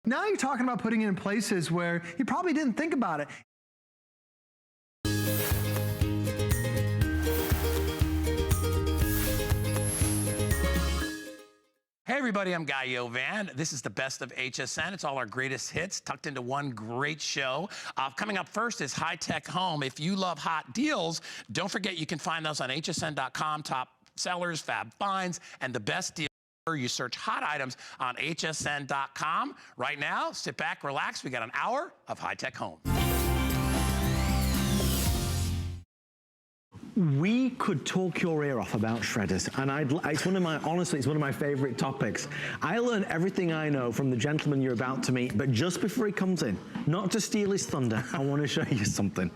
Now you're talking about putting it in places where you probably didn't think about it. Hey everybody, I'm Guy Yovan. This is the best of HSN. It's all our greatest hits tucked into one great show. Coming up first is High Tech Home. If you love hot deals, don't forget you can find those on hsn.com, top sellers, fab finds, and the best deal. You search hot items on hsn.com. Right now, sit back, relax. We got an hour of High Tech Home. We could talk your ear off about shredders, and honestly, it's one of my favorite topics. I learn everything I know from the gentleman you're about to meet, but just before he comes in, not to steal his thunder, I want to show you something,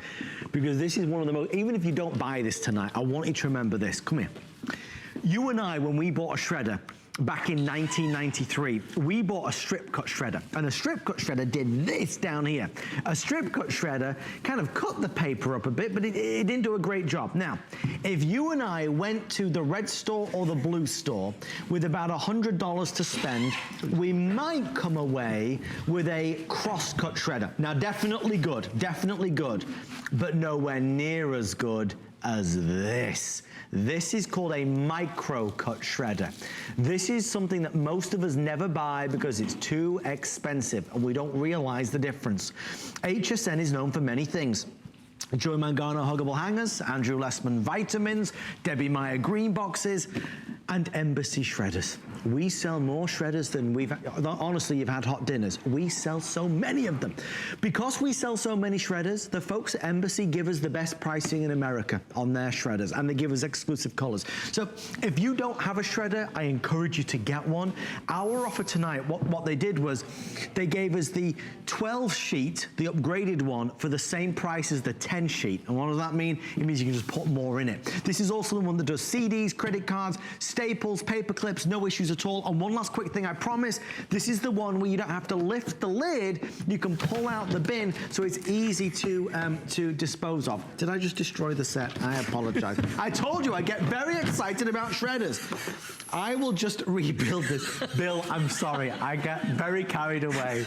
because this is one of the most, even if you don't buy this tonight, I want you to remember this. Come here. You and I, when we bought a shredder, back in 1993, we bought a strip cut shredder, and a strip cut shredder did this down here. A strip cut shredder kind of cut the paper up a bit, but it didn't do a great job. Now, if you and I went to the red store or the blue store with about $100 to spend, we might come away with a cross cut shredder. Now, definitely good, but nowhere near as good as this. This is called a micro cut shredder. This is something that most of us never buy because it's too expensive and we don't realize the difference. HSN is known for many things. Joy Mangano huggable hangers, Andrew Lessman vitamins, Debbie Meyer green boxes, and Embassy shredders. We sell more shredders than honestly, you've had hot dinners. We sell so many of them. Because we sell so many shredders, the folks at Embassy give us the best pricing in America on their shredders, and they give us exclusive colors. So if you don't have a shredder, I encourage you to get one. Our offer tonight, what they did was they gave us the 12 sheet, the upgraded one, for the same price as the 10 sheet. And what does that mean? It means you can just put more in it. This is also the one that does CDs, credit cards, staples, paper clips, no issues at all. And one last quick thing, I promise, this is the one where you don't have to lift the lid, you can pull out the bin, so it's easy to dispose of. Did I just destroy the set? I apologize. I told you I get very excited about shredders. I will just rebuild this. Bill, I'm sorry, I get very carried away.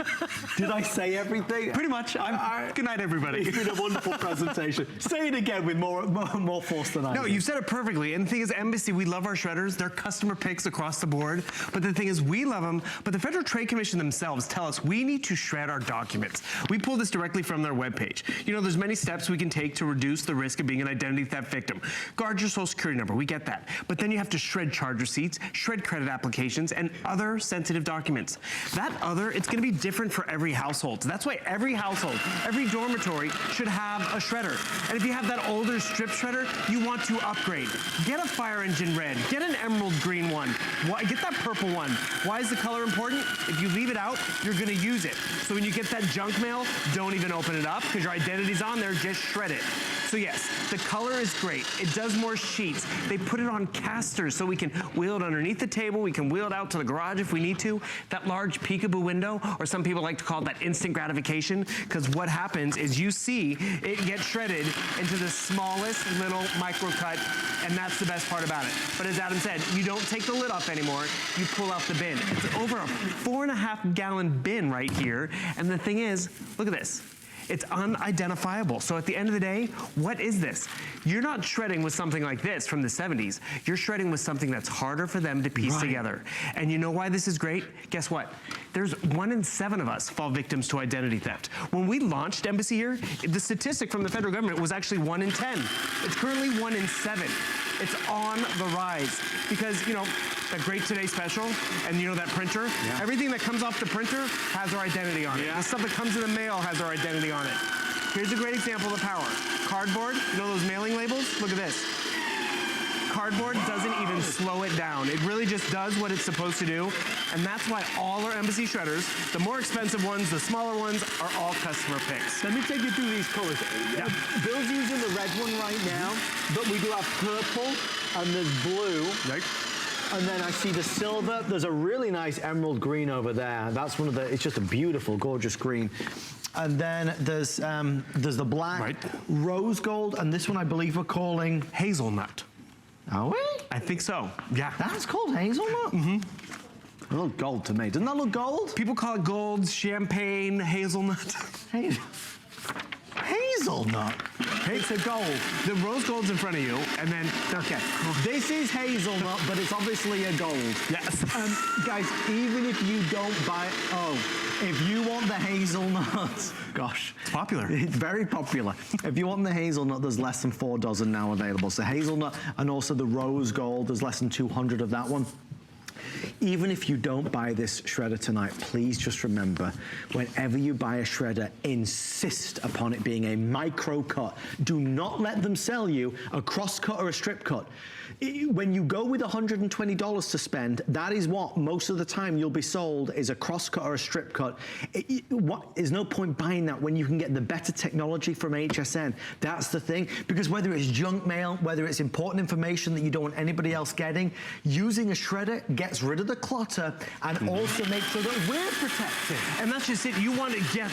Did I say everything? Pretty much. Good night, everybody. It's been a wonderful presentation. Say it again with more force than I No, did. you said it perfectly. And the thing is, Embassy, we love our shredders. They're customer picks across the board. But the thing is, we love them. But the Federal Trade Commission themselves tell us we need to shred our documents. We pull this directly from their webpage. You know, there's many steps we can take to reduce the risk of being an identity theft victim. Guard your social security number, we get that. But then you have to shred charge receipts, shred credit applications, and other sensitive documents. It's gonna be different for every household. So that's why every household, every dormitory should have a shredder. And if you have that older strip shredder, you want to upgrade. Get a fire engine red, get an emerald green one, get that purple one. Why is the color important? If you leave it out, you're gonna use it. So when you get that junk mail, don't even open it up because your identity's on there, just shred it. So yes, the color is great. It does more sheets. They put it on casters so we can wheel it underneath the table. We can wheel it out to the garage if we need to. That large peekaboo window, or some people like to call it that instant gratification, because what happens is you see it get shredded into the smallest little micro cut, and that's the best part about it. But as Adam said, you don't take the lid off anymore, you pull out the bin. It's over a 4.5 gallon bin right here, and the thing is, look at this. It's unidentifiable. So at the end of the day, what is this? You're not shredding with something like this from the 70s. You're shredding with something that's harder for them to piece together. And you know why this is great? Guess what? There's 1 in 7 of us fall victims to identity theft. When we launched Embassy here, the statistic from the federal government was actually 1 in 10. It's currently 1 in 7. It's on the rise because, you know, that Great Today special and, you know, that printer, everything that comes off the printer has our identity on it. The stuff that comes in the mail has our identity on it. Here's a great example of the power. Cardboard, you know those mailing labels? Look at this. Cardboard doesn't even slow it down. It really just does what it's supposed to do. And that's why all our Embassy shredders, the more expensive ones, the smaller ones, are all customer picks. Let me take you through these colors. Bill's using the red one right now, but we do have purple and there's blue. And then I see the silver. There's a really nice emerald green over there. That's one of the, it's just a beautiful, gorgeous green. And then there's the black, rose gold, and this one I believe we're calling hazelnut. Are we? I think so, yeah. That's called hazelnut? It looked gold to me. Doesn't that look gold? People call it gold, champagne, hazelnut. Hazelnut. It's a gold. The rose gold's in front of you, and then, Okay, this is hazelnut, but it's obviously a gold. yes. Guys, even if you don't buy, if you want the hazelnut, gosh. It's popular. It's very popular. If you want the hazelnut, there's less than 4 dozen now available. So hazelnut and also the rose gold, there's less than 200 of that one. Even if you don't buy this shredder tonight, please just remember, whenever you buy a shredder, insist upon it being a micro cut. Do not let them sell you a cross cut or a strip cut. When you go with $120 to spend, that is what most of the time you'll be sold is a cross cut or a strip cut. There's no point buying that when you can get the better technology from HSN. That's the thing, because whether it's junk mail, whether it's important information that you don't want anybody else getting, using a shredder gets rid of the clutter and also makes sure that we're protected. And that's just it. You want to get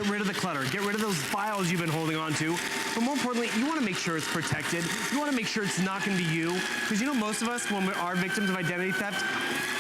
rid of the clutter. Get rid of those files you've been holding on to. But more importantly, you want to make sure it's protected. You want to make sure it's not going to be you. Because you know, most of us, when we are victims of identity theft,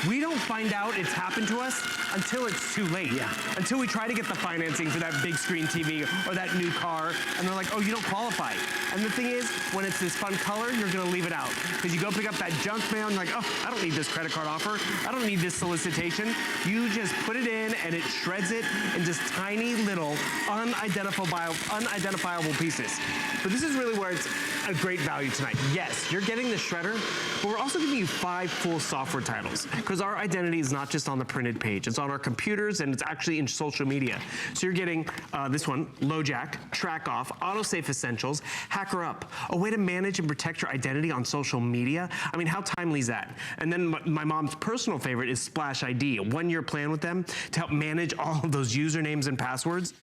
we don't find out it's happened to us until it's too late. Yeah. Until we try to get the financing for that big screen TV or that new car, and they're like, oh, you don't qualify. And the thing is, when it's this fun color, you're going to leave it out. Because you go pick up that junk mail and you're like, oh, I don't need this credit card offer. I don't need this solicitation. You just put it in and it shreds it in just tiny little unidentifiable pieces. But this is really where it's a great value tonight. Yes, you're getting the shredder, but we're also giving you 5 full software titles because our identity is not just on the printed page. It's on our computers and it's actually in social media. So you're getting this one, LoJack, Track Off, AutoSafe Essentials, Hacker Up, a way to manage and protect your identity on social media. I mean, how timely is that? And then my mom's personal favorite is Splash ID, a 1-year plan with them to help manage all of those usernames and passwords.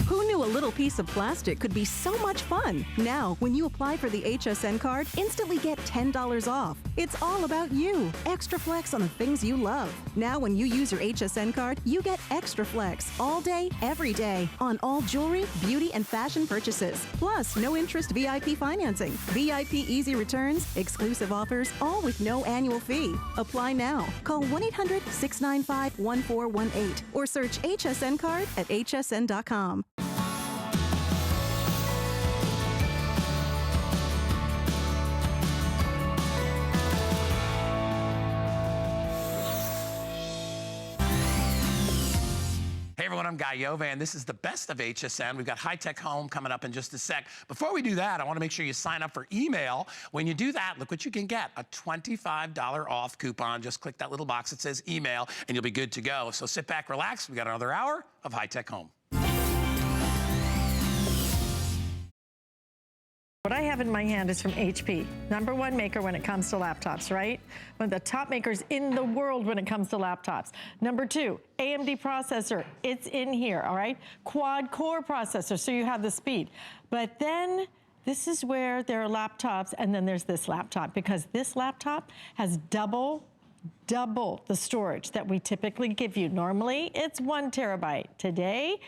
Who knew a little piece of plastic could be so much fun? Now, when you apply for the HSN card, instantly get $10 off. It's all about you. Extra flex on the things you love. Now, when you use your HSN card, you get extra flex all day, every day on all jewelry, beauty, and fashion purchases. Plus, no interest VIP financing, VIP easy returns, exclusive offers, all with no annual fee. Apply now. Call 1-800-695-1418 or search HSN card at hsn.com. Hey everyone, I'm Guy Yovan. This is the best of HSN. We've got High Tech Home coming up in just a sec. Before we do that, I want to make sure you sign up for email. When you do that, look what you can get, a $25 off coupon. Just click that little box that says email and you'll be good to go. So sit back, relax. We got another hour of High Tech Home. What I have in my hand is from HP, #1 maker when it comes to laptops, right? One of the top makers in the world when it comes to laptops. #2, AMD processor, it's in here, all right? Quad core processor, so you have the speed. But then this is where there are laptops, and then there's this laptop, because this laptop has double the storage that we typically give you. Normally, it's 1 terabyte. Today,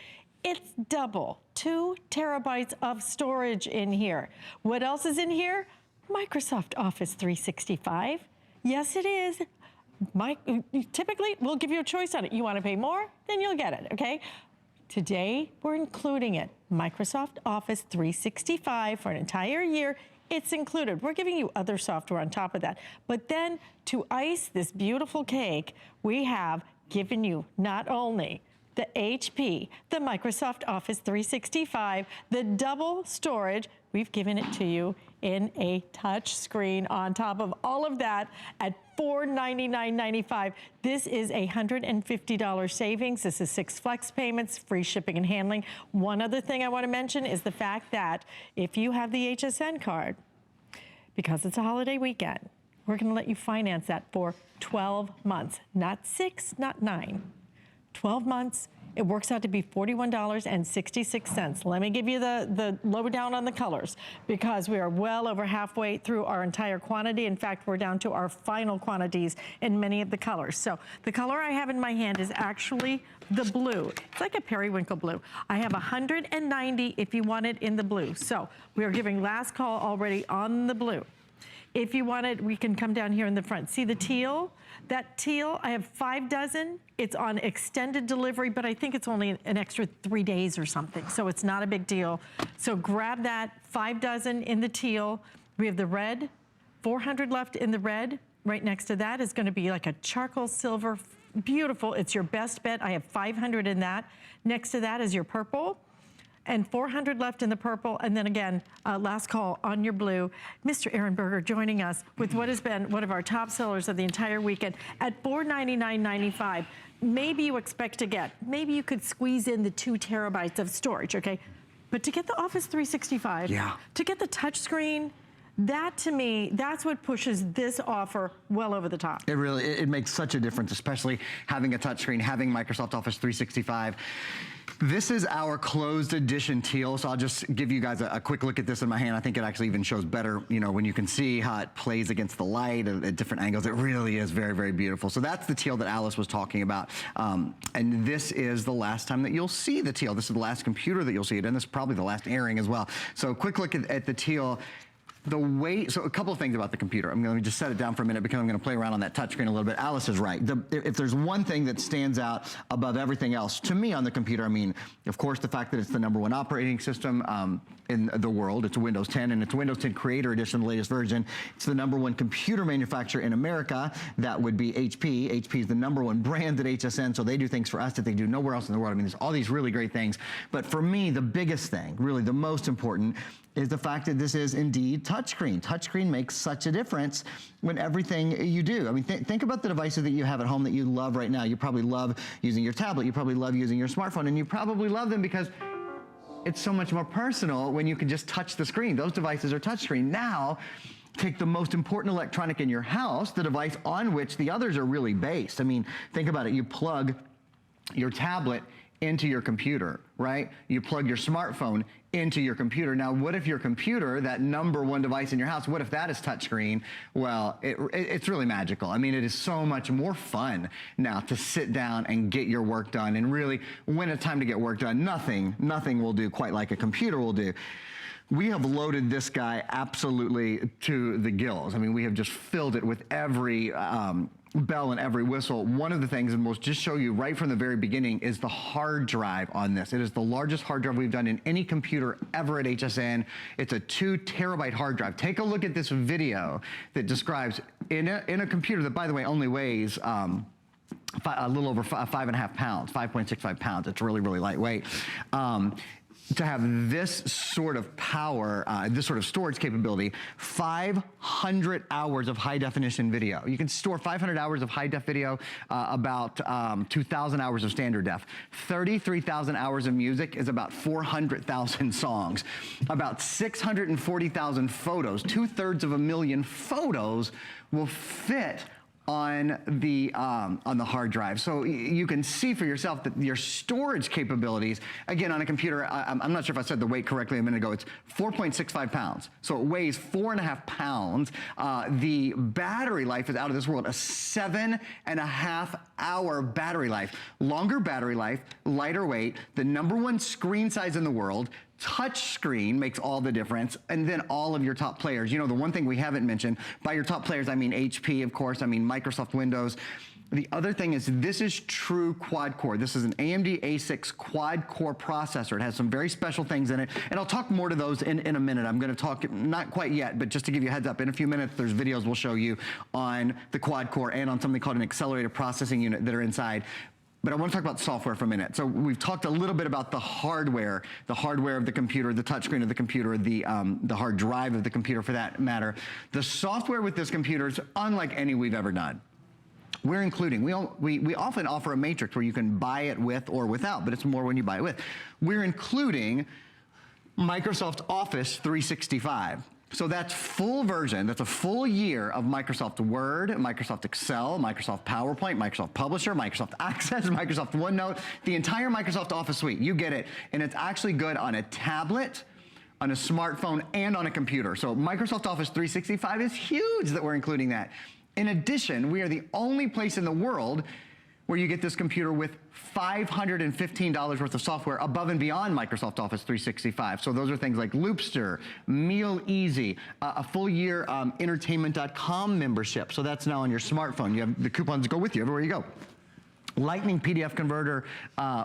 it's double, 2 terabytes of storage in here. What else is in here? Microsoft Office 365. Yes, it is. Typically, we'll give you a choice on it. You want to pay more? Then you'll get it, okay? Today, we're including it. Microsoft Office 365 for an entire year. It's included. We're giving you other software on top of that. But then, to ice this beautiful cake, we have given you not only the HP, the Microsoft Office 365, the double storage, we've given it to you in a touch screen on top of all of that at $499.95. This is a $150 savings. This is 6 flex payments, free shipping and handling. One other thing I want to mention is the fact that if you have the HSN card, because it's a holiday weekend, we're going to let you finance that for 12 months, not 6, not 9. 12 months, it works out to be $41.66. Let me give you the lowdown on the colors, because we are well over halfway through our entire quantity. In fact, we're down to our final quantities in many of the colors. So the color I have in my hand is actually the blue. It's like a periwinkle blue. I have 190 if you want it in the blue. So we are giving last call already on the blue. If you want it, we can come down here in the front. See the teal? That teal, I have 5 dozen. It's on extended delivery, but I think it's only an extra 3 days or something, so it's not a big deal. So grab that 5 dozen in the teal. We have the red, 400 left in the red. Right next to that is gonna be like a charcoal silver, beautiful. It's your best bet. I have 500 in that. Next to that is your purple, and 400 left in the purple. And then again, last call on your blue. Mr. Aaron Berger joining us with what has been one of our top sellers of the entire weekend at $499.95. Maybe you expect to get, maybe you could squeeze in the 2 terabytes of storage, okay? But to get the Office 365, to get the touchscreen, that to me, that's what pushes this offer well over the top. It really, it makes such a difference, especially having a touchscreen, having Microsoft Office 365. This is our closed edition teal, so I'll just give you guys a quick look at this in my hand. I think it actually even shows better, you know, when you can see how it plays against the light at different angles. It really is very, very beautiful. So that's the teal that Alice was talking about. And this is the last time that you'll see the teal. This is the last computer that you'll see it, and this is probably the last airing as well. So quick look at the teal. The weight, so a couple of things about the computer. I'm going to just set it down for a minute because I'm going to play around on that touchscreen a little bit. Alice is right. If there's one thing that stands out above everything else, to me on the computer, I mean, of course, the fact that it's the #1 operating system in the world. It's a Windows 10, and it's Windows 10 Creator Edition, the latest version. It's the #1 computer manufacturer in America. That would be HP. HP is the #1 brand at HSN, so they do things for us that they do nowhere else in the world. I mean, there's all these really great things. But for me, the biggest thing, really the most important, is the fact that this is indeed touchscreen. Touchscreen makes such a difference when everything you do. I mean, think about the devices that you have at home that you love right now. You probably love using your tablet. You probably love using your smartphone, and you probably love them because it's so much more personal when you can just touch the screen. Those devices are touchscreen. Now, take the most important electronic in your house, the device on which the others are really based. I mean, think about it. You plug your tablet into your computer, right? You plug your smartphone into your computer. Now, what if your computer, that #1 device in your house, what if that is touchscreen? Well, it's really magical. I mean, it is so much more fun now to sit down and get your work done. And really, when it's time to get work done, nothing will do quite like a computer will do. We have loaded this guy absolutely to the gills. I mean, we have just filled it with every bell and every whistle. One of the things, and we'll just show you right from the very beginning, is the hard drive on this. It is the largest hard drive we've done in any computer ever at HSN. It's a 2 terabyte hard drive. Take a look at this video that describes, in a computer that, by the way, only weighs a little over 5.5 pounds, 5.65 pounds. It's really, really lightweight. To have this sort of power, this sort of storage capability, 500 hours of high definition video. You can store 500 hours of high def video, about 2,000 hours of standard def. 33,000 hours of music is about 400,000 songs. About 640,000 photos, 2/3 of a million photos will fit on the hard drive. So you can see for yourself that your storage capabilities, again, on a computer, I'm not sure if I said the weight correctly a minute ago, it's 4.65 pounds. So it weighs 4.5 pounds. The battery life is out of this world, a 7.5 hour battery life. Longer battery life, lighter weight, the #1 screen size in the world. Touch screen makes all the difference, and then all of your top players. You know, the one thing we haven't mentioned, by your top players, I mean HP, of course, I mean Microsoft Windows. The other thing is this is true quad core. This is an AMD A6 quad core processor. It has some very special things in it, and I'll talk more to those in a minute. I'm gonna talk, not quite yet, but just to give you a heads up, in a few minutes, there's videos we'll show you on the quad core and on something called an accelerated processing unit that are inside. But I want to talk about software for a minute. So we've talked a little bit about the hardware of the computer, the touchscreen of the computer, the hard drive of the computer for that matter. The software with this computer is unlike any we've ever done. We're including, we often offer a matrix where you can buy it with or without, but it's more when you buy it with. We're including Microsoft Office 365. So that's full version, that's a full year of Microsoft Word, Microsoft Excel, Microsoft PowerPoint, Microsoft Publisher, Microsoft Access, Microsoft OneNote, the entire Microsoft Office suite. You get it. And it's actually good on a tablet, on a smartphone, and on a computer. So Microsoft Office 365 is huge that we're including that. In addition, we are the only place in the world where you get this computer with $515 worth of software above and beyond Microsoft Office 365. So those are things like Loopster, Meal Easy, a full year entertainment.com membership. So that's now on your smartphone. You have the coupons to go with you everywhere you go. Lightning PDF Converter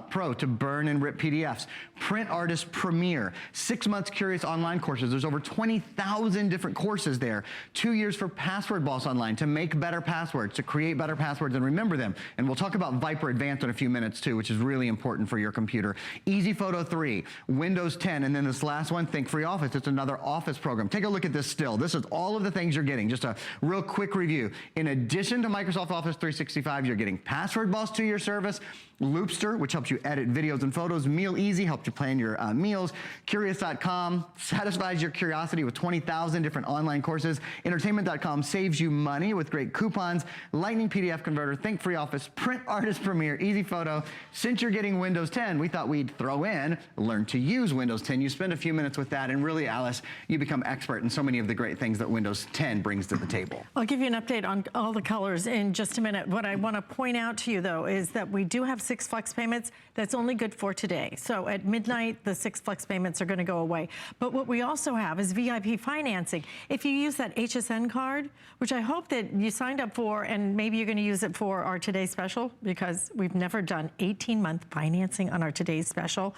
Pro to burn and rip PDFs. Print Artist Premier. 6 months Curious online courses. There's over 20,000 different courses there. 2 years for Password Boss Online to make better passwords, to create better passwords and remember them. And we'll talk about Viper Advanced in a few minutes too, which is really important for your computer. Easy Photo 3, Windows 10, and then this last one, Think Free Office. It's another Office program. Take a look at this still. This is all of the things you're getting. Just a real quick review. In addition to Microsoft Office 365, you're getting Password Boss 2-year service, Loopster, which helps you edit videos and photos, Meal Easy, helps you plan your meals, Curious.com satisfies your curiosity with 20,000 different online courses, Entertainment.com saves you money with great coupons, Lightning PDF Converter, Think Free Office, Print Artist Premier, Easy Photo. Since you're getting Windows 10, we thought we'd throw in Learn to Use Windows 10. You spend a few minutes with that, and really, Alice, you become expert in so many of the great things that Windows 10 brings to the table. I'll give you an update on all the colors in just a minute. What I want to point out to you, though, is that we do have 6 flex payments. That's only good for today. So at midnight, the 6 flex payments are going to go away. But what we also have is VIP financing. If you use that HSN card, which I hope that you signed up for, and maybe you're going to use it for our Today's Special, because we've never done 18-month financing on our Today's Special.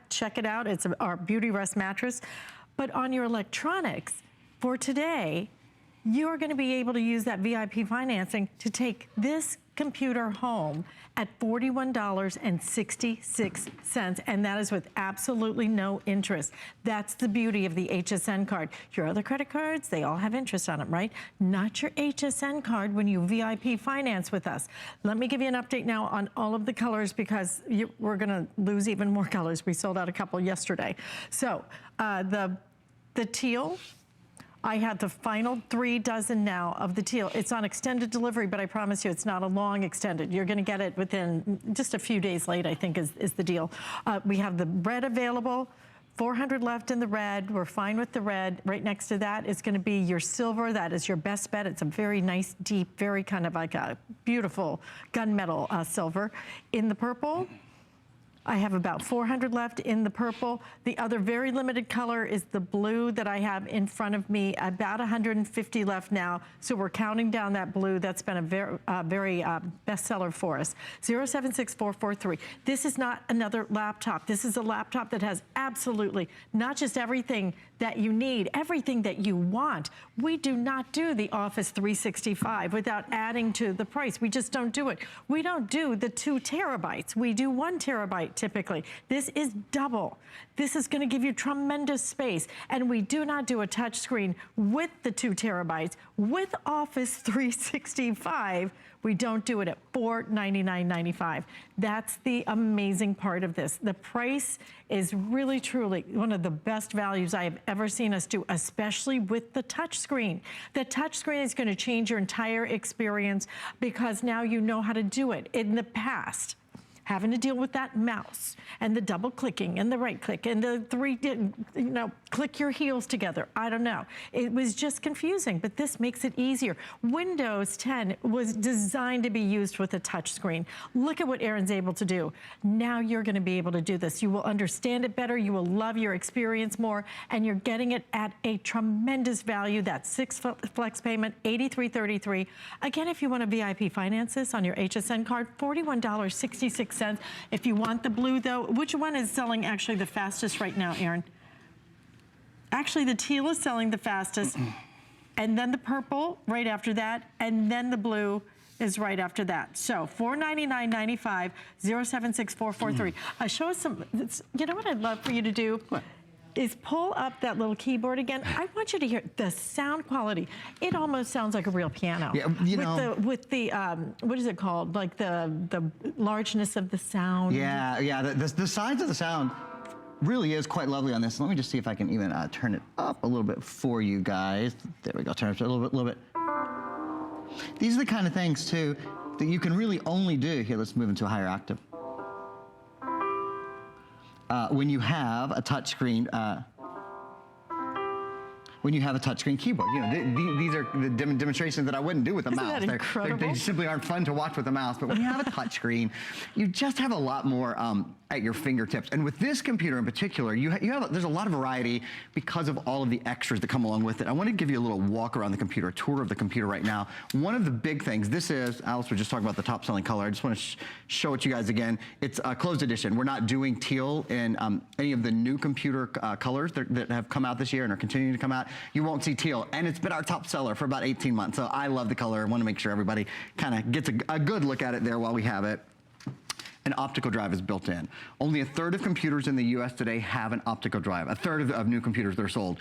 Check it out. It's our Beauty Rest mattress. But on your electronics, for today, you're going to be able to use that VIP financing to take this computer home at $41.66, and that is with absolutely no interest. That's the beauty of the HSN card. Your other credit cards, they all have interest on them, right? Not your HSN card when you VIP finance with us. Let me give you an update now on all of the colors, because we're gonna lose even more colors. We sold out a couple yesterday. So the teal, I had the final 3 dozen now of the teal. It's on extended delivery, but I promise you it's not a long extended. You're gonna get it within just a few days late, I think is the deal. We have the red available, 400 left in the red. We're fine with the red. Right next to that is gonna be your silver. That is your best bet. It's a very nice, deep, very kind of like a beautiful gunmetal silver. In the purple, I have about 400 left in the purple. The other very limited color is the blue that I have in front of me, about 150 left now. So we're counting down that blue. That's been a very bestseller for us. 076443. This is not another laptop. This is a laptop that has absolutely not just everything that you need, everything that you want. We do not do the Office 365 without adding to the price. We just don't do it. We don't do the 2 terabytes. We do 1 terabyte typically. This is double. This is going to give you tremendous space. And we do not do a touch screen with the 2 terabytes. With Office 365, we don't do it at $499.95. That's the amazing part of this. The price is really, truly one of the best values I have ever seen us do, especially with the touch screen. The touch screen is going to change your entire experience, because now you know how to do it. In the past, having to deal with that mouse and the double clicking and the right click and the 3, click your heels together. I don't know. It was just confusing, but this makes it easier. Windows 10 was designed to be used with a touch screen. Look at what Aaron's able to do. Now you're going to be able to do this. You will understand it better. You will love your experience more, and you're getting it at a tremendous value. That 6 flex payment, $83.33. Again, if you want to VIP finance this on your HSN card, $41.66. If you want the blue, though, which one is selling actually the fastest right now, Aaron? Actually, the teal is selling the fastest, and then the purple right after that, and then the blue is right after that. So $499.95, 076443. Show us some, you know what I'd love for you to do? What? Is pull up that little keyboard again. I want you to hear the sound quality. It almost sounds like a real piano. Yeah, with the what is it called? Like the largeness of the sound. Yeah, the size of the sound really is quite lovely on this. Let me just see if I can even turn it up a little bit for you guys. There we go, turn it up a little bit. These are the kind of things too that you can really only do, here let's move into a higher octave. When you have a touch screen when you have a touchscreen keyboard. You know, these are the demonstrations that I wouldn't do with a Isn't mouse. that incredible? They simply aren't fun to watch with a mouse. But when you have a touchscreen, you just have a lot more at your fingertips. And with this computer in particular, there's a lot of variety because of all of the extras that come along with it. I want to give you a little walk around the computer, a tour of the computer right now. One of the big things, this is, Alice was just talking about the top selling color. I just want to show it to you guys again. It's a closed edition. We're not doing teal in any of the new computer colors that have come out this year and are continuing to come out. You won't see teal. And it's been our top seller for about 18 months. So I love the color. I want to make sure everybody kind of gets a good look at it there while we have it. An optical drive is built in. Only a third of computers in the US today have an optical drive. A third of new computers that are sold.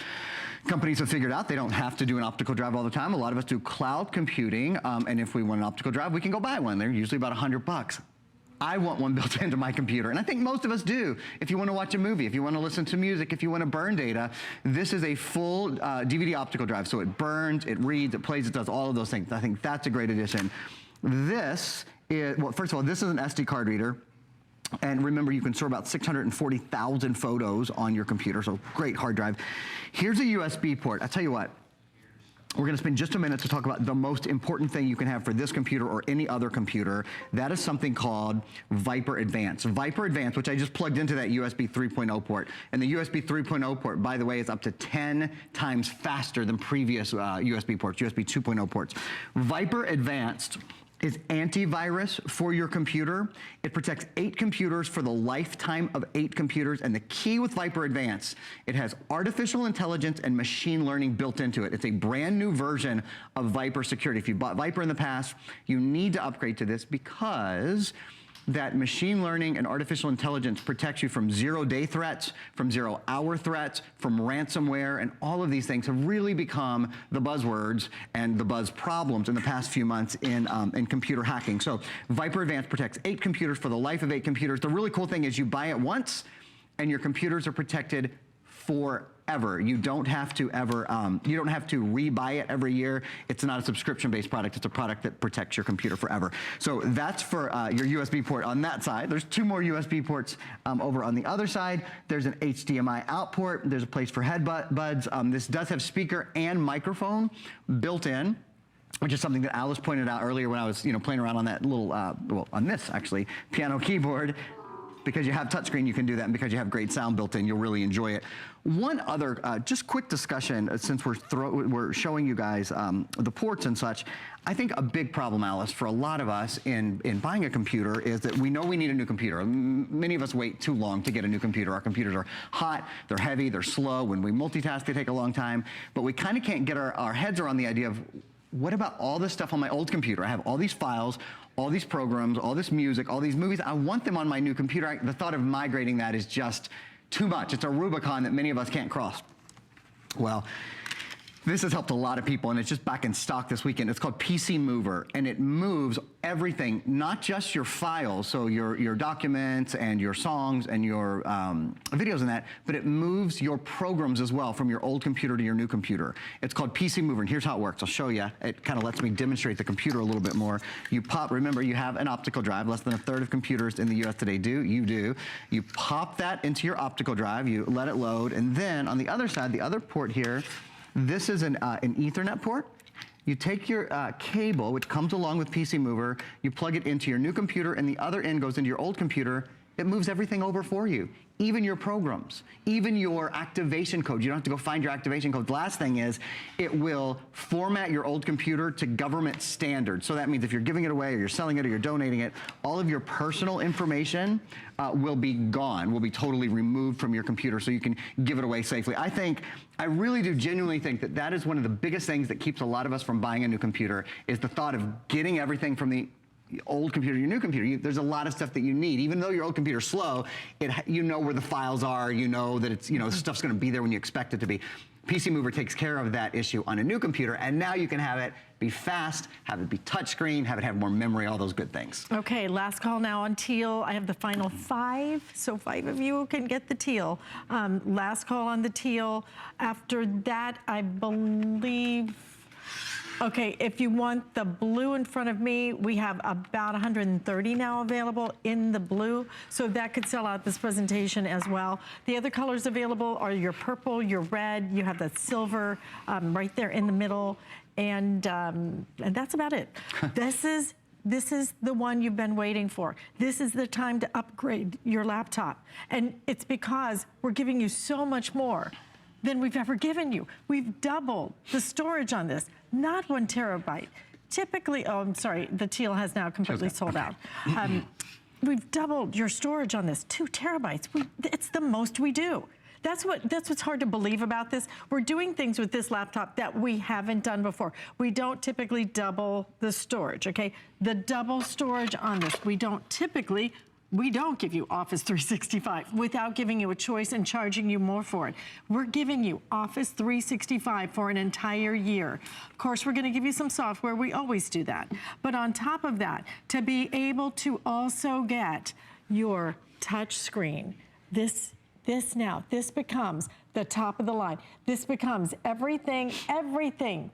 Companies have figured out they don't have to do an optical drive all the time. A lot of us do cloud computing, and if we want an optical drive, we can go buy one. They're usually about $100. I want one built into my computer, and I think most of us do. If you want to watch a movie, if you want to listen to music, if you want to burn data, this is a full DVD optical drive. So it burns, it reads, it plays, it does all of those things. I think that's a great addition. This is, well, first of all, this is an SD card reader. And remember, you can store about 640,000 photos on your computer, so great hard drive. Here's a USB port. I tell you what, we're going to spend just a minute to talk about the most important thing you can have for this computer or any other computer. That is something called Viper Advanced. Viper Advanced, which I just plugged into that USB 3.0 port. And the USB 3.0 port, by the way, is up to 10 times faster than previous USB ports, USB 2.0 ports. Viper Advanced is antivirus for your computer. It protects 8 computers for the lifetime of 8 computers. And the key with Viper Advanced, it has artificial intelligence and machine learning built into it. It's a brand new version of Viper security. If you bought Viper in the past, you need to upgrade to this because that machine learning and artificial intelligence protects you from zero-day threats, from zero-hour threats, from ransomware, and all of these things have really become the buzzwords and the buzz problems in the past few months in computer hacking. So Viper Advanced protects 8 computers for the life of 8 computers. The really cool thing is you buy it once, and your computers are protected forever. You don't have to ever, you don't have to rebuy it every year. It's not a subscription-based product. It's a product that protects your computer forever. So that's for your USB port on that side. There's 2 more USB ports over on the other side. There's an HDMI out port. There's a place for headbuds. This does have speaker and microphone built in, which is something that Alice pointed out earlier when I was, playing around on that little, well, on this actually, piano keyboard. Because you have touchscreen, you can do that, and because you have great sound built in, you'll really enjoy it. One other, just quick discussion, since we're showing you guys the ports and such. I think a big problem, Alice, for a lot of us in buying a computer is that we know we need a new computer. Many of us wait too long to get a new computer. Our computers are hot, they're heavy, they're slow. When we multitask, they take a long time. But we kind of can't get our heads around the idea of, what about all this stuff on my old computer? I have all these files, all these programs, all this music, all these movies. I want them on my new computer. The thought of migrating that is just too much. It's a Rubicon that many of us can't cross. Well, this has helped a lot of people, and it's just back in stock this weekend. It's called PC Mover, and it moves everything, not just your files, so your documents and your songs and your videos and that, but it moves your programs as well from your old computer to your new computer. It's called PC Mover, and here's how it works. I'll show you. It kind of lets me demonstrate the computer a little bit more. You pop, remember, you have an optical drive. Less than a third of computers in the US today do. You do. You pop that into your optical drive. You let it load, and then on the other side, the other port here, this is an Ethernet port. You take your cable, which comes along with PC Mover, you plug it into your new computer, and the other end goes into your old computer. It moves everything over for you, even your programs, even your activation code. You don't have to go find your activation code. The last thing is, it will format your old computer to government standards. So that means if you're giving it away, or you're selling it, or you're donating it, all of your personal information will be gone, will be totally removed from your computer so you can give it away safely. I really do genuinely think that that is one of the biggest things that keeps a lot of us from buying a new computer, is the thought of getting everything from the old computer to your new computer. There's a lot of stuff that you need. Even though your old computer's slow, you know where the files are, you know that it's, stuff's gonna be there when you expect it to be. PC Mover takes care of that issue on a new computer, and now you can have it be fast, have it be touchscreen, have it have more memory, all those good things. Okay, last call now on teal. I have the final 5, so 5 of you can get the teal. Last call on the teal. After that, I believe, Okay, if you want the blue in front of me, we have about 130 now available in the blue, so that could sell out this presentation as well. The other colors available are your purple, your red, you have the silver right there in the middle, and that's about it. This is the one you've been waiting for. This is the time to upgrade your laptop. And it's because we're giving you so much more than we've ever given you. We've doubled the storage on this, not 1 terabyte. Typically, oh, I'm sorry, the teal has now completely sold out. We've doubled your storage on this, 2 terabytes. It's the most we do. That's what's hard to believe about this. We're doing things with this laptop that we haven't done before. We don't typically double the storage, okay? The double storage on this, we don't give you Office 365 without giving you a choice and charging you more for it. We're giving you Office 365 for an entire year. Of course, we're gonna give you some software, we always do that. But on top of that, to be able to also get your touch screen, this becomes the top of the line. This becomes everything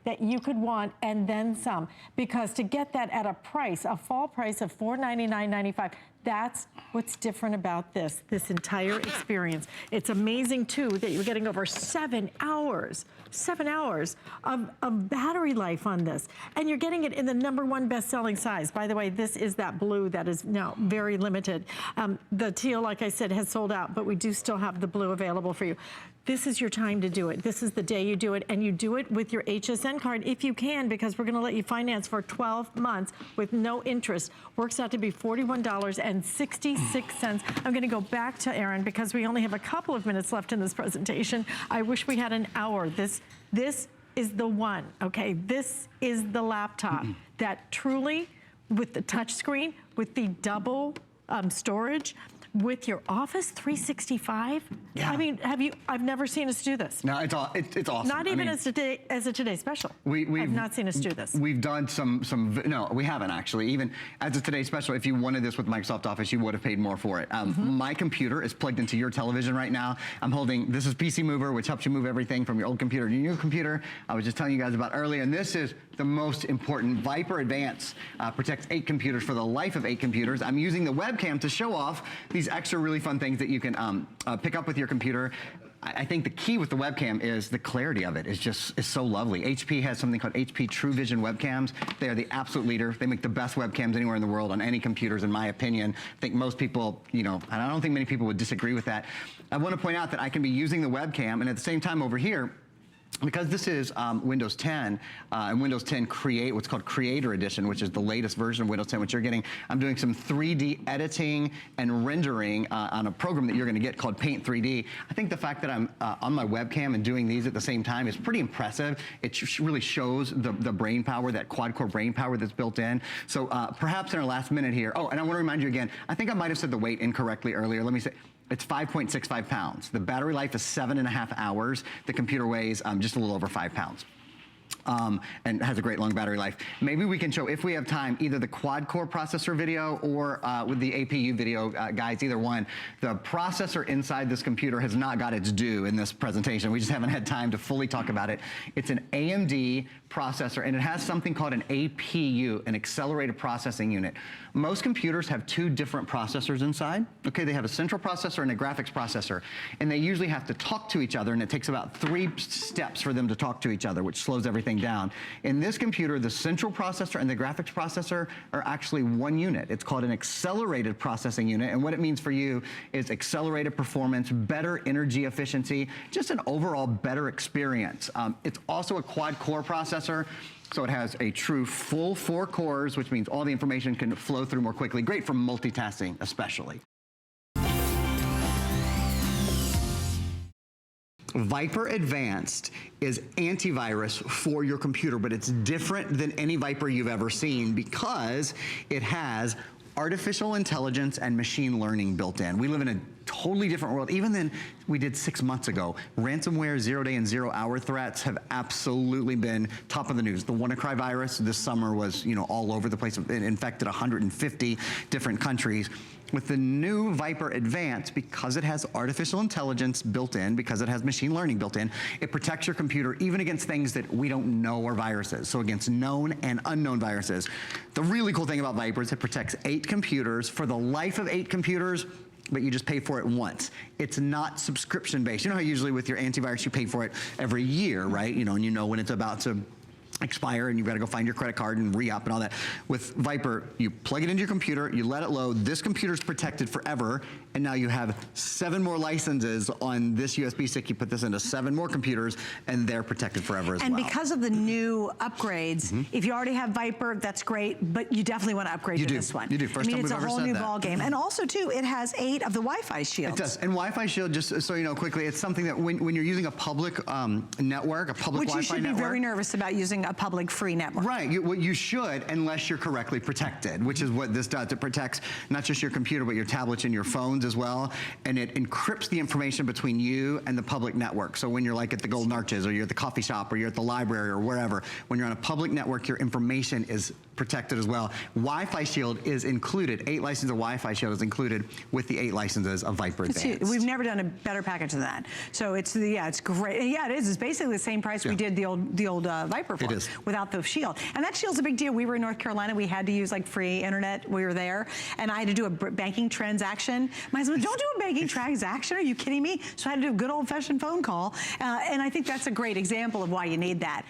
that you could want and then some. Because to get that at a fall price of $499.95, that's what's different about this entire experience. It's amazing too that you're getting over 7 hours of battery life on this. And you're getting it in the #1 best-selling size. By the way, this is that blue that is now very limited. The teal, like I said, has sold out, but we do still have the blue available for you. This is your time to do it. This is the day you do it, and you do it with your HSN card if you can, because we're gonna let you finance for 12 months with no interest. Works out to be $41.66. I'm gonna go back to Aaron because we only have a couple of minutes left in this presentation. I wish we had an hour. This is the one, okay? This is the laptop that truly, with the touch screen, with the double storage, with your Office 365? Yeah. I mean, I've never seen us do this. No, it's awesome. Not even as a Today Special. I've not seen us do this. We've done no, we haven't actually. Even as a Today Special, if you wanted this with Microsoft Office, you would have paid more for it. My computer is plugged into your television right now. I'm holding, this is PC Mover, which helps you move everything from your old computer to your new computer. I was just telling you guys about earlier, and this is the most important. Viper Advance protects 8 computers for the life of 8 computers. I'm using the webcam to show off these extra really fun things that you can pick up with your computer. I think the key with the webcam is the clarity of it is so lovely. HP has something called HP True Vision webcams. They are the absolute leader. They make the best webcams anywhere in the world on any computers, in my opinion. I think most people, and I don't think many people would disagree with that. I want to point out that I can be using the webcam, and at the same time over here, because this is Windows 10 and Windows 10 Create, what's called Creator Edition, which is the latest version of Windows 10, which you're getting. I'm doing some 3D editing and rendering on a program that you're going to get called Paint 3D. I think the fact that I'm on my webcam and doing these at the same time is pretty impressive. It really shows the brain power, that quad-core brain power that's built in. So perhaps in our last minute here, oh, and I want to remind you again, I think I might have said the weight incorrectly earlier. Let me say, it's 5.65 pounds. The battery life is 7.5 hours. The computer weighs just a little over 5 pounds. And has a great long battery life. Maybe we can show, if we have time, either the quad-core processor video or with the APU video, guys, either one. The processor inside this computer has not got its due in this presentation. We just haven't had time to fully talk about it. It's an AMD processor, and it has something called an APU, an accelerated processing unit. Most computers have 2 different processors inside. Okay, they have a central processor and a graphics processor, and they usually have to talk to each other, and it takes about 3 steps for them to talk to each other, which slows everything down. In this computer, the central processor and the graphics processor are actually one unit. It's called an accelerated processing unit, and what it means for you is accelerated performance, better energy efficiency, just an overall better experience. It's also a quad-core processor, so it has a true full 4 cores, which means all the information can flow through more quickly. Great for multitasking, especially. Viper Advanced is antivirus for your computer, but it's different than any Viper you've ever seen because it has artificial intelligence and machine learning built in. We live in a totally different world, even than we did 6 months ago. Ransomware, 0-day and 0-hour threats have absolutely been top of the news. The WannaCry virus this summer was, all over the place. It infected 150 different countries. With the new Viper Advanced, because it has artificial intelligence built in, because it has machine learning built in, it protects your computer even against things that we don't know are viruses, so against known and unknown viruses. The really cool thing about Viper is it protects 8 computers for the life of 8 computers, but you just pay for it once. It's not subscription-based. You know how usually with your antivirus you pay for it every year, right? And you know when it's about to expire and you've got to go find your credit card and re-up and all that. With Viper, you plug it into your computer, you let it load, this computer's protected forever, and now you have 7 more licenses on this USB stick. You put this into 7 more computers, and they're protected forever as well. And because of the new upgrades, if you already have Viper, that's great, but you definitely want to upgrade to this one. You do. First time we've ever said that. It's a whole new ball game. And also, too, it has 8 of the Wi-Fi shields. It does. And Wi-Fi shield, just so you know quickly, it's something that when you're using a public network, a public Wi-Fi network. Which you should be very nervous about using a public free network. Right, you should, unless you're correctly protected, which is what this does. It protects not just your computer, but your tablets and your phones as well, and it encrypts the information between you and the public network. So when you're like at the Golden Arches, or you're at the coffee shop, or you're at the library, or wherever, when you're on a public network, your information is protected as well. Wi-Fi Shield is included. 8 licenses of Wi-Fi Shield is included with the 8 licenses of Viper Advanced. We've never done a better package than that. So it's great. And yeah, it is. It's basically the same price we did the old Viper for. It is. Without the shield. And that shield's a big deal. We were in North Carolina. We had to use like free internet. We were there. And I had to do a banking transaction. My husband, don't do a banking transaction. Are you kidding me? So I had to do a good old-fashioned phone call. And I think that's a great example of why you need that.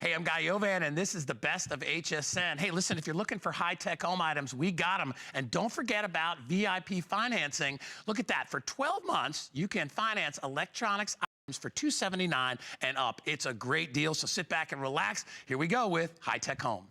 Hey, I'm Guy Yovan, and this is the best of HSN. Hey, listen, if you're looking for high-tech home items, we got them. And don't forget about VIP financing. Look at that. For 12 months, you can finance electronics items for $279 and up. It's a great deal, so sit back and relax. Here we go with high-tech home.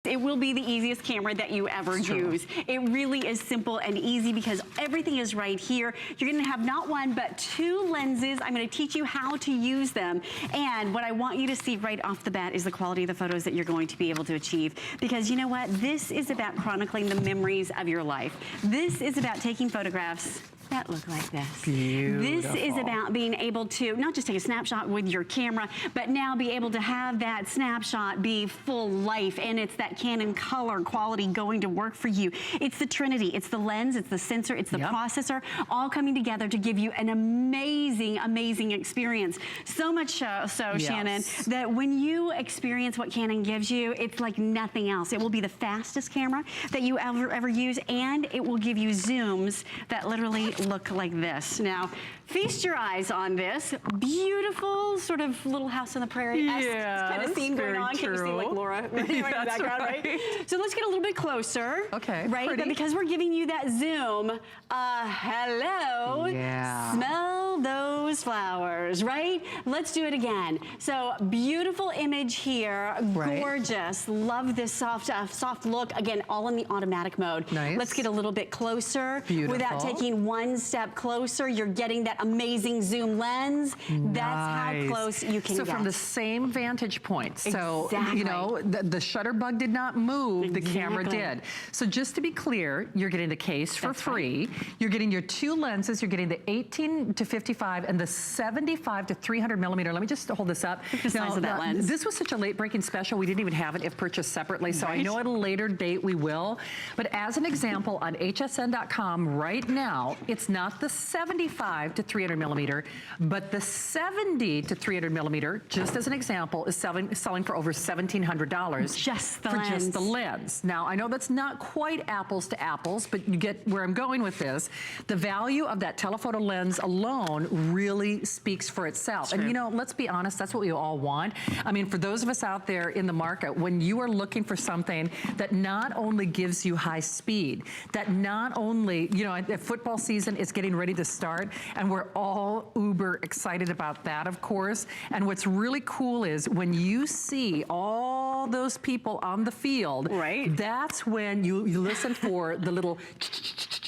It will be the easiest camera that you ever use. It really is simple and easy because everything is right here. You're gonna have not 1, but 2 lenses. I'm gonna teach you how to use them. And what I want you to see right off the bat is the quality of the photos that you're going to be able to achieve. Because you know what? This is about chronicling the memories of your life. This is about taking photographs that look like this. Beautiful. This is about being able to not just take a snapshot with your camera, but now be able to have that snapshot be full life, and it's that Canon color quality going to work for you. It's the Trinity. It's the lens, it's the sensor, it's the processor, all coming together to give you an amazing, amazing experience. So much so, Shannon, that when you experience what Canon gives you, it's like nothing else. It will be the fastest camera that you ever use, and it will give you zooms that literally look like this. Now, feast your eyes on this beautiful sort of little house on the prairie-esque kind of scene going on. Can you see like Laura in the background, right? So let's get a little bit closer. Okay. Right? But because we're giving you that zoom, hello. Yeah. Smell those flowers, right? Let's do it again. So beautiful image here. Gorgeous. Love this soft look. Again, all in the automatic mode. Nice. Let's get a little bit closer. Beautiful. Without taking 1 step closer. You're getting that amazing zoom lens. That's how close you can get. So from the same vantage point. So, Exactly. you know, the shutter bug did not move, the camera did. So just to be clear, you're getting the case for free. You're getting your 2 lenses. You're getting the 18 to 55 and the 75 to 300 millimeter. Let me just hold this up. The size of that lens. This was such a late breaking special. We didn't even have it if purchased separately. So I know at a later date we will. But as an example, on hsn.com right now, it's not the 75 to 300 millimeter, but the 70 to 300 millimeter, just as an example, is selling for over $1,700. Just the for lens. just the lens. Now, I know that's not quite apples to apples, but you get where I'm going with this. The value of that telephoto lens alone really speaks for itself. And you know, let's be honest, that's what we all want. I mean, for those of us out there in the market, when you are looking for something that not only gives you high speed, that not only, you know, the football season is getting ready to start, and we're all uber excited about that, of course. And what's really cool is when you see all all those people on the field, right? That's when you listen for the little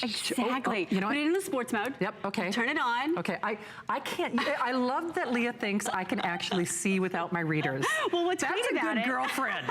exactly. You know, put it in the sports mode. Yep. Okay. Turn it on. Okay. I can't. I love that Leah thinks I can actually see without my readers. Well, what's That's great a about good it? girlfriend.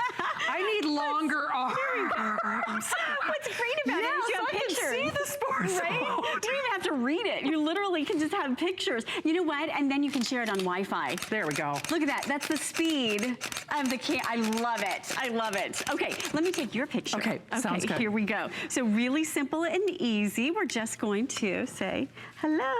I need longer arms. What's great about it is you have pictures. I can see the sports right? mode. You don't even have to read it. You literally can just have pictures. You know what? And then you can share it on Wi-Fi. There we go. Look at that. That's the speed of the I love it. I love it. Okay, let me take your picture. Okay, sounds good. Here we go. So really simple and easy. We're just going to say hello.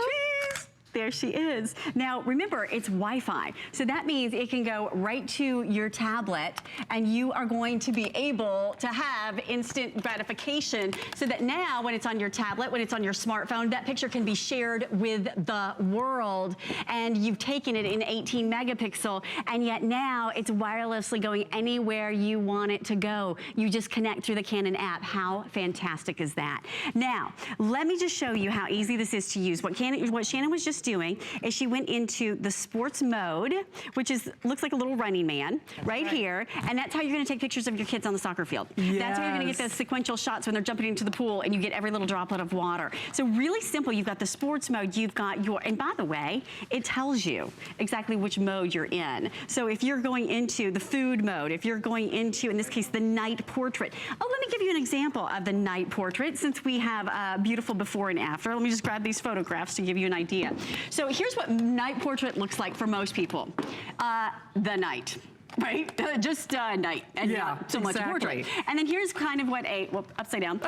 Cheese. There she is. Now, remember, it's Wi-Fi. So that means it can go right to your tablet, and you are going to be able to have instant gratification so that now when it's on your tablet, when it's on your smartphone, that picture can be shared with the world. And you've taken it in 18 megapixel, and yet now it's wirelessly going anywhere you want it to go. You just connect through the Canon app. How fantastic is that? Now, let me just show you how easy this is to use. What Shannon was just doing is she went into the sports mode, which looks like a little running man right here, and that's how you're going to take pictures of your kids on the soccer field. Yes. That's how you're going to get those sequential shots when they're jumping into the pool and you get every little droplet of water. So really simple. You've got the sports mode, you've got and by the way, it tells you exactly which mode you're in. So if you're going into the food mode, if you're going into, in this case, the night portrait. Oh, let me give you an example of the night portrait since we have a beautiful before and after. Let me just grab these photographs to give you an idea. So here's what night portrait looks like for most people. The night. Right? Just night and not so much portrait. And then here's kind of what upside down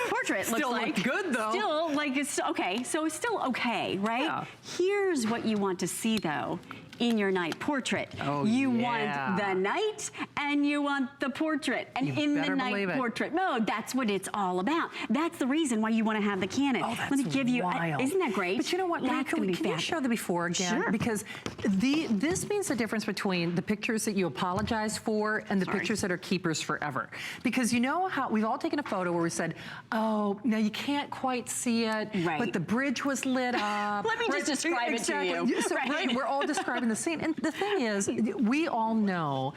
portrait looks like. Still look good though. Still like it's okay. So it's still okay, right? Yeah. Here's what you want to see though. In your night portrait. Oh, you want the night and you want the portrait. And in the night portrait mode, that's what it's all about. That's the reason why you want to have the Canon. Oh, that's Let me give you, wild. Isn't that great? But you know what, Leah, can you show the before again? Sure. Because this means the difference between the pictures that you apologize for and the pictures that are keepers forever. Because you know how we've all taken a photo where we said, oh, now you can't quite see it, but the bridge was lit up. Let me just describe it to you. So, we're all describing the scene. And the thing is, we all know,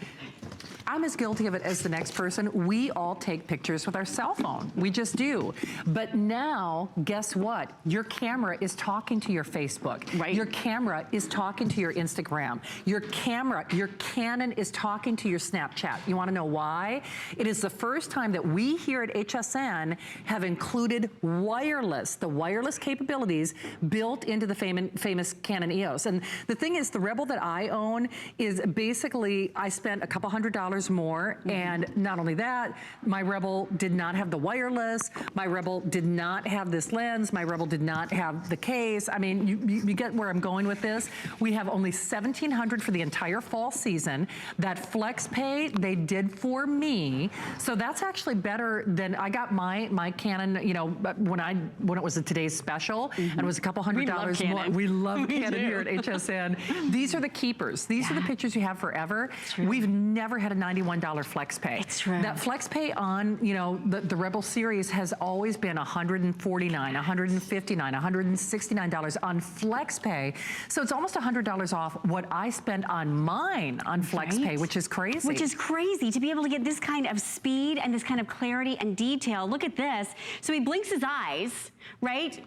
I'm as guilty of it as the next person. We all take pictures with our cell phone. We just do. But now, guess what? Your camera is talking to your Facebook. Right. Your camera is talking to your Instagram. Your Canon is talking to your Snapchat. You want to know why? It is the first time that we here at HSN have included the wireless capabilities built into the famous Canon EOS. And the thing is, the Rebel that I own is basically, I spent a couple $100 more, and not only that, my Rebel did not have the wireless, my Rebel did not have this lens, my Rebel did not have the case. I mean, you get where I'm going with this. We have only $1,700 for the entire fall season. That flex pay they did for me, so that's actually better than I got my Canon, you know, when it was a today's special, and it was a couple $100 more. We love Canon here at HSN. These are the keepers. These are the pictures you have forever. We've never had a $91 flex pay. It's true. That flex pay on, you know, the Rebel series has always been $149, $159, $169 on flex pay. So it's almost $100 off what I spend on mine on flex pay, which is crazy. Which is crazy to be able to get this kind of speed and this kind of clarity and detail. Look at this. So he blinks his eyes, right?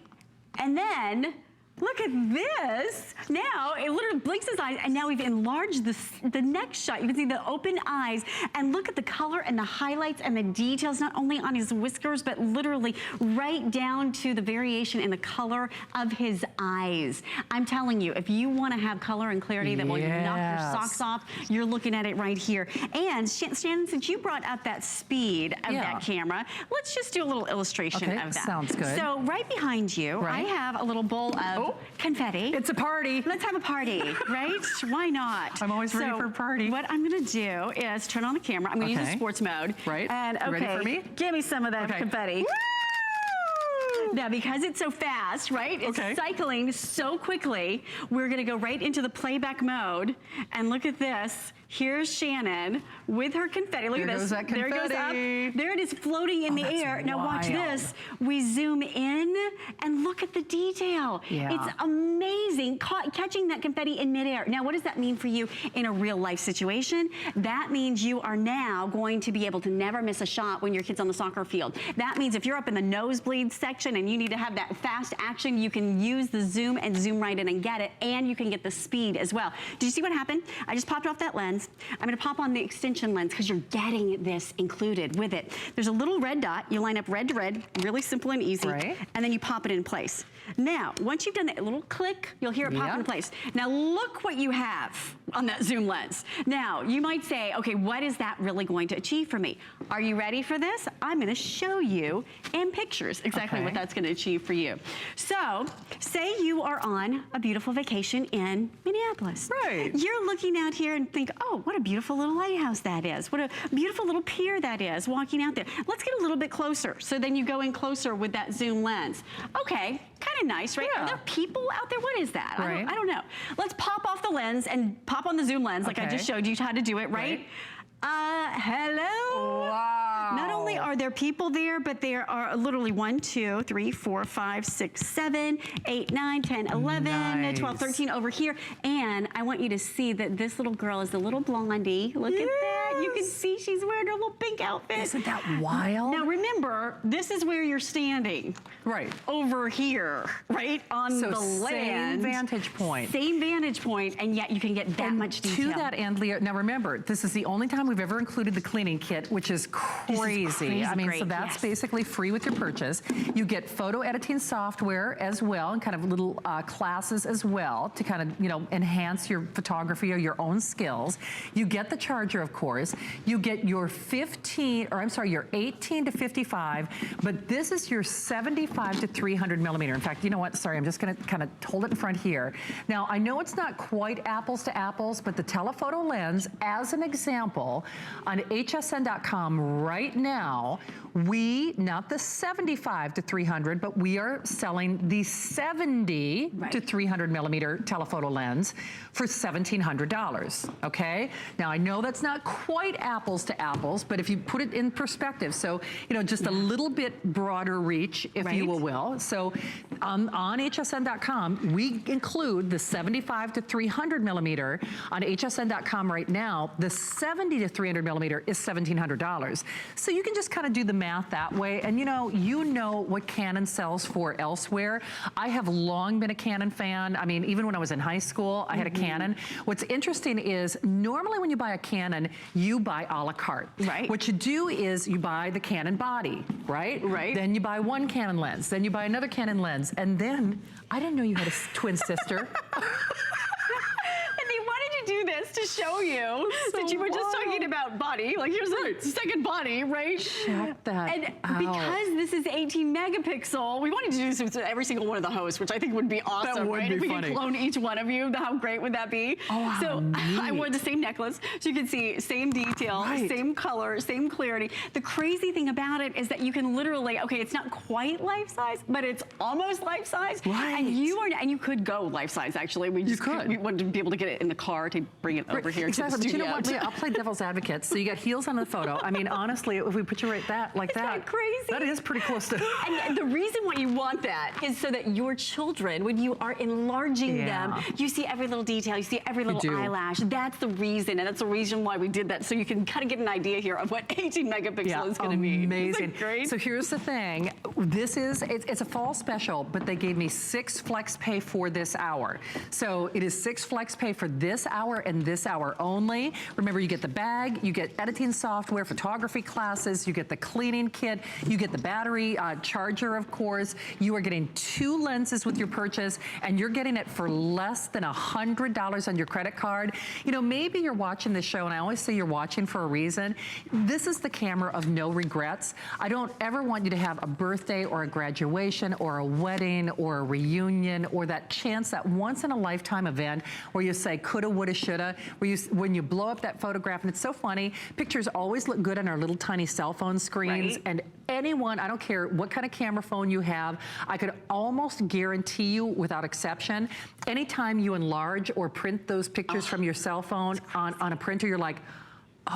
And then look at this. Now, it literally blinks his eyes, and now we've enlarged the next shot. You can see the open eyes, and look at the color and the highlights and the details, not only on his whiskers, but literally right down to the variation in the color of his eyes. I'm telling you, if you want to have color and clarity that will knock your socks off, you're looking at it right here. And Shannon, since you brought up that speed of that camera, let's just do a little illustration of that. Sounds good. So right behind you, I have a little bowl of confetti. It's a party. Let's have a party, right? Why not? I'm always ready for a party. What I'm gonna do is turn on the camera. I'm gonna use the sports mode. Right. And You ready for me? Give me some of that confetti. Woo! Now, because it's so fast, right? It's cycling so quickly, we're gonna go right into the playback mode. And look at this. Here's Shannon with her confetti. Look There at this. goes that There it goes up. confetti. There it is floating in the that's air. Now watch wild. this. We zoom in and look at the detail. Yeah. It's amazing catching that confetti in midair. Now what does that mean for you in a real life situation? That means you are now going to be able to never miss a shot when your kid's on the soccer field. That means if you're up in the nosebleed section and you need to have that fast action, you can use the zoom and zoom right in and get it, and you can get the speed as well. Did you see what happened? I just popped off that lens. I'm gonna pop on the extension lens because you're getting this included with it. There's a little red dot. You line up red to red, really simple and easy, Right. and then you pop it in place. Now, once you've done that little click, you'll hear it pop in place. Now look what you have on that zoom lens. Now, you might say, okay, what is that really going to achieve for me? Are you ready for this? I'm gonna show you in pictures exactly what that's gonna achieve for you. So, say you are on a beautiful vacation in Minneapolis. Right. You're looking out here and think, oh, what a beautiful little lighthouse that is. What a beautiful little pier that is, walking out there. Let's get a little bit closer. So then you go in closer with that zoom lens. Okay, kind of nice, right? Yeah. Are there people out there? What is that? Right. I don't know. Let's pop off the lens and pop on the zoom lens like I Okay. just showed you how to do it, right? Hello? Wow. Not only are there people there, but there are literally 1, 2, 3, 4, 5, 6, 7, 8, 9, 10, 11, 12, 13 over here. And I want you to see that this little girl is the little blondie. Look at that. You can see she's wearing her little pink outfit. Isn't that wild? Now remember, this is where you're standing. Right. Over here, right? On So the same land. vantage point. Same vantage point, and yet you can get that much detail. To that end, Leah, now remember, this is the only time we've ever included the cleaning kit, which is crazy. I mean, great, so that's yes. basically free with your purchase. You get photo editing software as well, and kind of little classes as well to kind of, you know, enhance your photography or your own skills. You get the charger, of course. You get your 18 to 55, but this is your 75 to 300 millimeter. In fact, you know what? Sorry, I'm just gonna kind of hold it in front here. Now, I know it's not quite apples to apples, but the telephoto lens, as an example, on hsn.com right now, we, not the 75 to 300, but we are selling the 70 to 300 millimeter telephoto lens for $1,700, okay? Now, I know that's not quite apples to apples, but if you put it in perspective, so, you know, just a little bit broader reach, if you will. So on hsn.com, we include the 75 to 300 millimeter. On hsn.com right now, the 70 to 300 millimeter is $1,700. So you can just kind of do the math that way. And you know what Canon sells for elsewhere. I have long been a Canon fan. I mean, even when I was in high school, I had a Canon. What's interesting is normally when you buy a Canon, you buy a la carte. Right. What you do is you buy the Canon body, right? Right. Then you buy one Canon lens. Then you buy another Canon lens. And then, I didn't know you had a twin sister. Do this to show you that you were just talking about body. Like here's a second body, right? Check that And out. because this is 18 megapixel, we wanted to do this with every single one of the hosts, which I think would be awesome, would right? be If we funny. could clone each one of you, how great would that be? Oh, how so I neat. wore the same necklace, so you can see same detail, same color, same clarity. The crazy thing about it is that you can literally, okay, it's not quite life size, but it's almost life size. Right. And you could go life size actually. We just could. We wanted to be able to get it in the car to bring it over here Exactly, to the but you studio. know what, Leah, I'll play devil's advocate. So you got heels on the photo. I mean, honestly, if we put you right like that, that crazy? that is pretty close to. And the reason why you want that is so that your children, when you are enlarging them, you see every little detail, you see every little eyelash. That's the reason, and that's the reason why we did that, so you can kind of get an idea here of what 18 megapixel is going to be. Amazing. Isn't that great? So here's the thing. This is, it's a fall special, but they gave me 6 flex pay for this hour. So it is 6 flex pay for this hour and this hour only. Remember, you get the bag, you get editing software, photography classes, you get the cleaning kit, you get the battery charger, of course. You are getting 2 lenses with your purchase, and you're getting it for less than $100 on your credit card. You know, maybe you're watching this show, and I always say you're watching for a reason. This is the camera of no regrets. I don't ever want you to have a birthday or a graduation or a wedding or a reunion or that chance, that once in a lifetime event where you say coulda, woulda, shoulda. Leah, where when you blow up that photograph, and it's so funny, pictures always look good on our little tiny cell phone screens, Right. and anyone, I don't care what kind of camera phone you have, I could almost guarantee you, without exception, anytime you enlarge or print those pictures from your cell phone on a printer, you're like,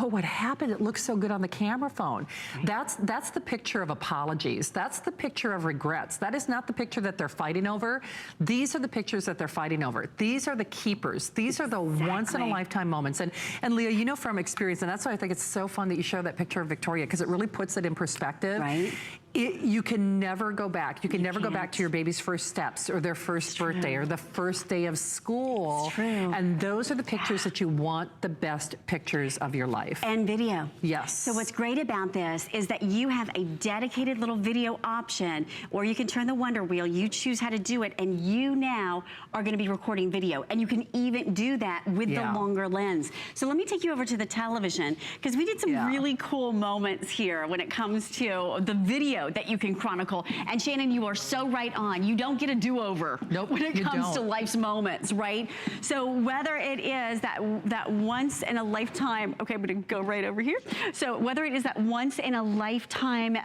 oh, what happened? It looks so good on the camera phone. That's the picture of apologies. That's the picture of regrets. That is not the picture that they're fighting over. These are the pictures that they're fighting over. These are the keepers. These are the once-in-a-lifetime moments. And Leah, you know from experience, and that's why I think it's so fun that you show that picture of Victoria, because it really puts it in perspective. Right. You can never go back. You can never go back to your baby's first steps or their first birthday or the first day of school. It's true. And those are the pictures that you want the best pictures of your life. And video. Yes. So what's great about this is that you have a dedicated little video option, or you can turn the Wonder Wheel, you choose how to do it, and you now are gonna be recording video. And you can even do that with the longer lens. So let me take you over to the television, because we did some really cool moments here when it comes to the video that you can chronicle. And Shannon, you are so right on. You don't get a do-over when it comes to life's moments, right? So whether it is that once in a lifetime, okay, I'm gonna go right over here. So whether it is that once in a lifetime,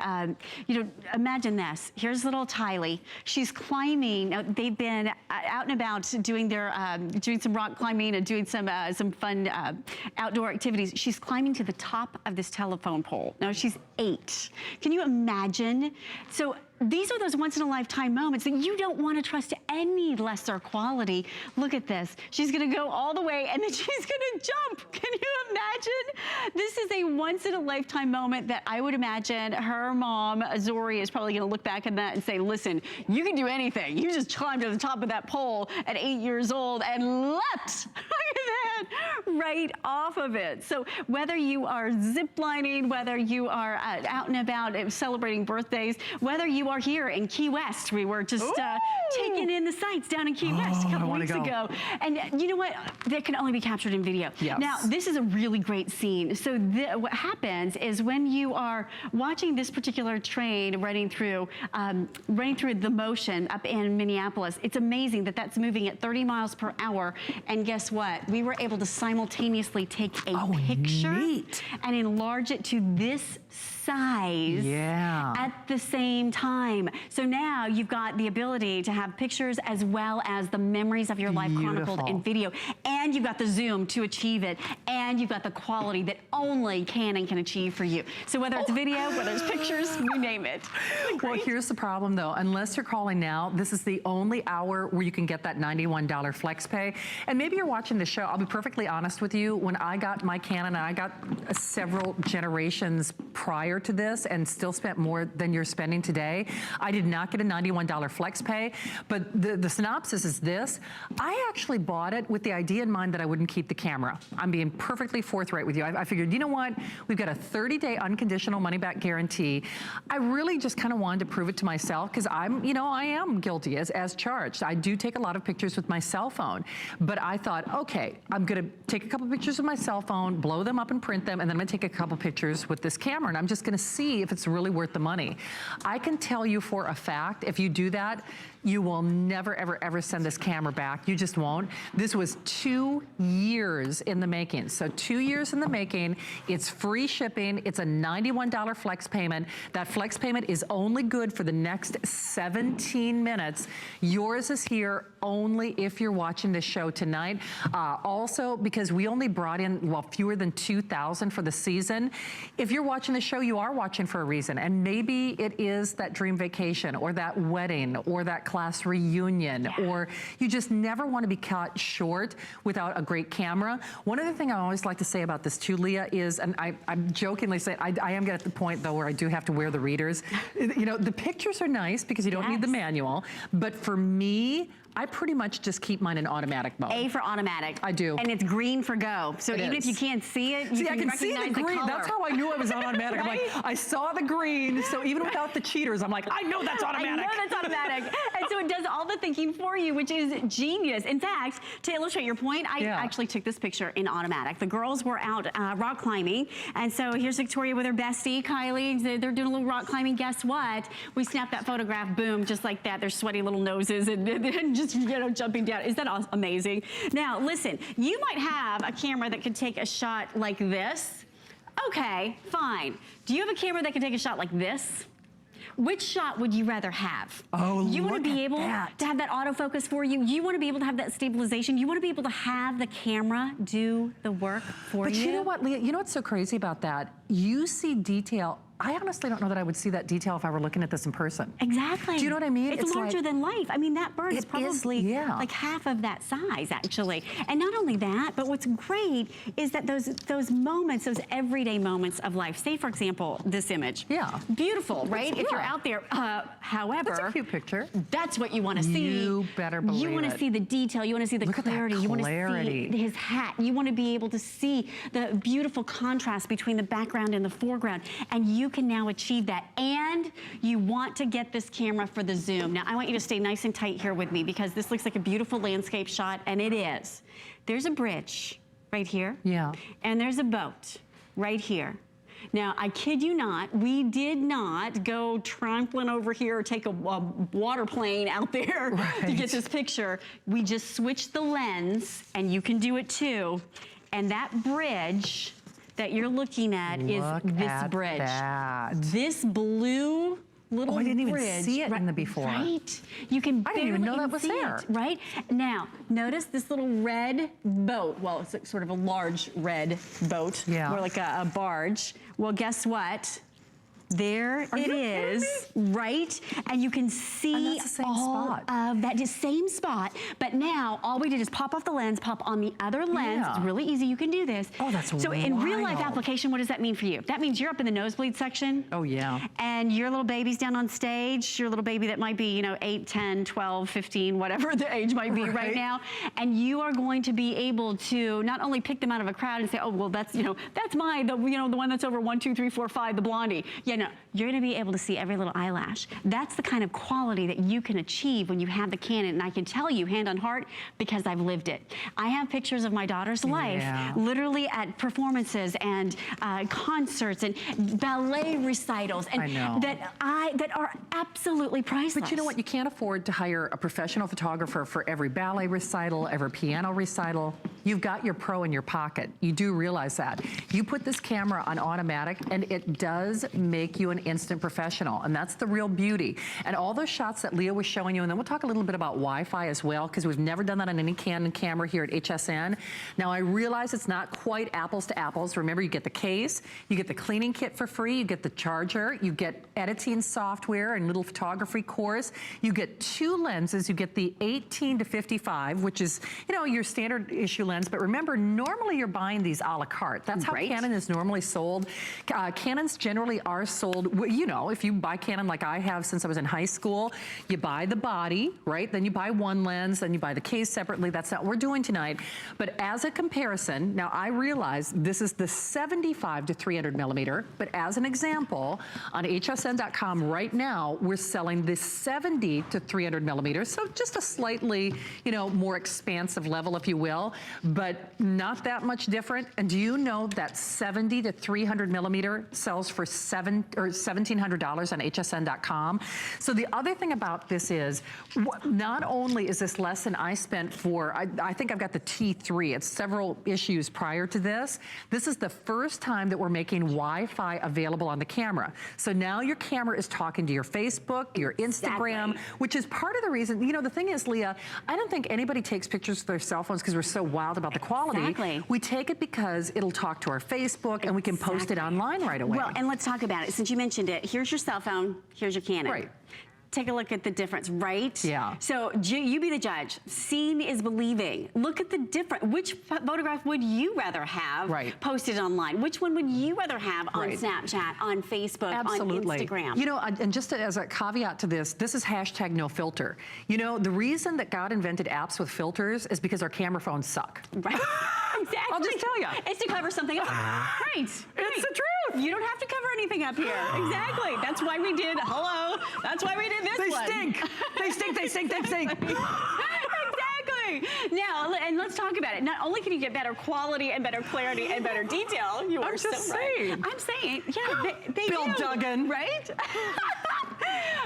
you know, imagine this. Here's little Tylee. She's climbing. They've been out and about doing doing some rock climbing and doing some fun outdoor activities. She's climbing to the top of this telephone pole. Now she's 8. Can you imagine? So these are those once-in-a-lifetime moments that you don't want to trust any lesser quality. Look at this. She's going to go all the way, and then she's going to jump. Can you imagine? This is a once-in-a-lifetime moment that I would imagine her mom, Zori, is probably going to look back at that and say, listen, you can do anything. You just climbed to the top of that pole at 8 years old and leapt. Look at that. Right off of it. So whether you are ziplining, whether you are out and about celebrating birthdays, whether you are here in Key West. We were just taking in the sights down in Key West a couple weeks ago. And you know what? That can only be captured in video. Yes. Now, this is a really great scene. So what happens is when you are watching this particular train running through the motion up in Minneapolis, it's amazing that that's moving at 30 miles per hour. And guess what? We were able to simultaneously take a picture and enlarge it to this size at the same time. So now you've got the ability to have pictures as well as the memories of your life chronicled in video. And you've got the zoom to achieve it. And you've got the quality that only Canon can achieve for you. So whether it's video, whether it's pictures, you name it. Well, here's the problem though. Unless you're calling now, this is the only hour where you can get that $91 flex pay. And maybe you're watching the show. I'll be perfectly honest with you. When I got my Canon, I got several generations prior to this and still spent more than you're spending today. I did not get a $91 flex pay, but the synopsis is this. I actually bought it with the idea in mind that I wouldn't keep the camera. I'm being perfectly forthright with you. I figured, you know what? We've got a 30-day unconditional money-back guarantee. I really just kind of wanted to prove it to myself because I am guilty as charged. I do take a lot of pictures with my cell phone, but I thought, okay, I'm gonna take a couple pictures with my cell phone, blow them up and print them, and then I'm gonna take a couple pictures with this camera, and I'm just gonna see if it's really worth the money. I can tell you for a fact, if you do that, you will never, ever, ever send this camera back. You just won't. This was 2 years in the making. So 2 years in the making. It's free shipping. It's a $91 flex payment. That flex payment is only good for the next 17 minutes. Yours is here only if you're watching this show tonight. Also, because we only brought in, well, fewer than 2,000 for the season. If you're watching the show, you are watching for a reason. And maybe it is that dream vacation or that wedding or that class reunion, or you just never want to be caught short without a great camera. One other thing I always like to say about this too, Leah, is, and I'm jokingly saying, I am at the point though where I do have to wear the readers. You know, the pictures are nice because you don't need the manual, but for me, I pretty much just keep mine in automatic mode. A for automatic. I do. And it's green for go. So even if you can't see it, you can see recognize the green. color. That's how I knew I was on automatic. Right? I'm like, I saw the green, so even without the cheaters, I'm like, I know that's automatic. I know that's automatic. And so it does all the thinking for you, which is genius. In fact, to illustrate your point, I actually took this picture in automatic. The girls were out rock climbing, and so here's Victoria with her bestie, Kylie. They're doing a little rock climbing. Guess what? We snapped that photograph, boom, just like that. Their sweaty little noses and just, jumping down. Is that amazing? Now, listen, you might have a camera that could take a shot like this. Okay, fine. Do you have a camera that can take a shot like this? Which shot would you rather have? Oh, you want to be able that. to have that autofocus for you. You want to be able to have that stabilization. You want to be able to have the camera do the work for you. But you know what, Leah? You know what's so crazy about that? You see detail. I honestly don't know that I would see that detail if I were looking at this in person. Exactly. Do you know what I mean? It's larger like, than life. I mean, that bird is probably like half of that size, actually. And not only that, but what's great is that those moments, those everyday moments of life. Say, for example, this image. Yeah. Beautiful, right? If you're out there. However, that's a cute picture. That's what you want to see. You better believe You want to see the detail. You want to see the clarity. You want to see his hat. You want to be able to see the beautiful contrast between the background and the foreground. And you can now achieve that. And you want to get this camera for the zoom. Now, I want you to stay nice and tight here with me because this looks like a beautiful landscape shot, and it is. There's a bridge right here. Yeah. And there's a boat right here. Now, I kid you not, we did not go trampling over here or take a water plane out there to get this picture. We just switched the lens, and you can do it too. And that bridge that you're looking at is this bridge. This blue little I didn't bridge, even see it in the before. Right. You can I didn't even know that was there. It, right? Now, notice this little red boat. Well, it's sort of a large red boat. Yeah. More like a barge. Well, guess what? There it is, right? And you can see that's the same all spot. of that same spot. But now all we did is pop off the lens, pop on the other lens. Yeah. It's really easy. You can do this. Oh, that's So in real life wild. application, what does that mean for you? That means you're up in the nosebleed section. Oh, yeah. And your little baby's down on stage, your little baby that might be, 8, 10, 12, 15, whatever the age might be right now. And you are going to be able to not only pick them out of a crowd and say, oh, well, that's, that's mine, the one that's over 1, 2, 3, 4, 5, the blondie. Yeah, no, you're going to be able to see every little eyelash. That's the kind of quality that you can achieve when you have the Canon. And I can tell you, hand on heart, because I've lived it. I have pictures of my daughter's life, literally at performances and concerts and ballet recitals, and that are absolutely priceless. But you know what? You can't afford to hire a professional photographer for every ballet recital, every piano recital. You've got your pro in your pocket. You do realize that. You put this camera on automatic, and it does make you an instant professional, and that's the real beauty. And all those shots that Leah was showing you, and then we'll talk a little bit about Wi-Fi as well, because we've never done that on any Canon camera here at HSN. Now, I realize it's not quite apples to apples. Remember, you get the case, you get the cleaning kit for free, you get the charger, you get editing software and little photography course, you get 2 lenses, you get the 18 to 55, which is, your standard issue lens. But remember, normally you're buying these a la carte. That's how Canon is normally sold. Canons generally are sold, if you buy Canon like I have since I was in high school, you buy the body, right? Then you buy one lens, then you buy the case separately. That's not what we're doing tonight. But as a comparison, now I realize this is the 75 to 300 millimeter, but as an example, on hsn.com right now, we're selling the 70 to 300 millimeters. So just a slightly, more expansive level, if you will, but not that much different. And do you know that 70 to 300 millimeter sells for $1,700 on hsn.com? So the other thing about this is, not only is this less than I spent for, I think I've got the T3. It's several issues prior to this. This is the first time that we're making Wi-Fi available on the camera. So now your camera is talking to your Facebook, your Instagram, which is part of the reason. The thing is, Leah, I don't think anybody takes pictures with their cell phones because we're so wild about the quality. We take it because it'll talk to our Facebook and we can post it online right away. Well, and let's talk about it. Since you mentioned it, here's your cell phone, here's your Canon. Right. Take a look at the difference, right? Yeah. So you be the judge. Seeing is believing. Look at the difference. Which photograph would you rather have posted online? Which one would you rather have on Snapchat, on Facebook, on Instagram? And just as a caveat to this is hashtag no filter. The reason that God invented apps with filters is because our camera phones suck. Right. Exactly. I'll just tell you. It's to cover something up. Right. It's the truth. You don't have to cover anything up here. Exactly. That's why we did, that's why we did this one. They stink, they stink. Exactly. Now, and let's talk about it. Not only can you get better quality and better clarity and better detail, I'm saying, yeah, they Bill do, Duggan. right?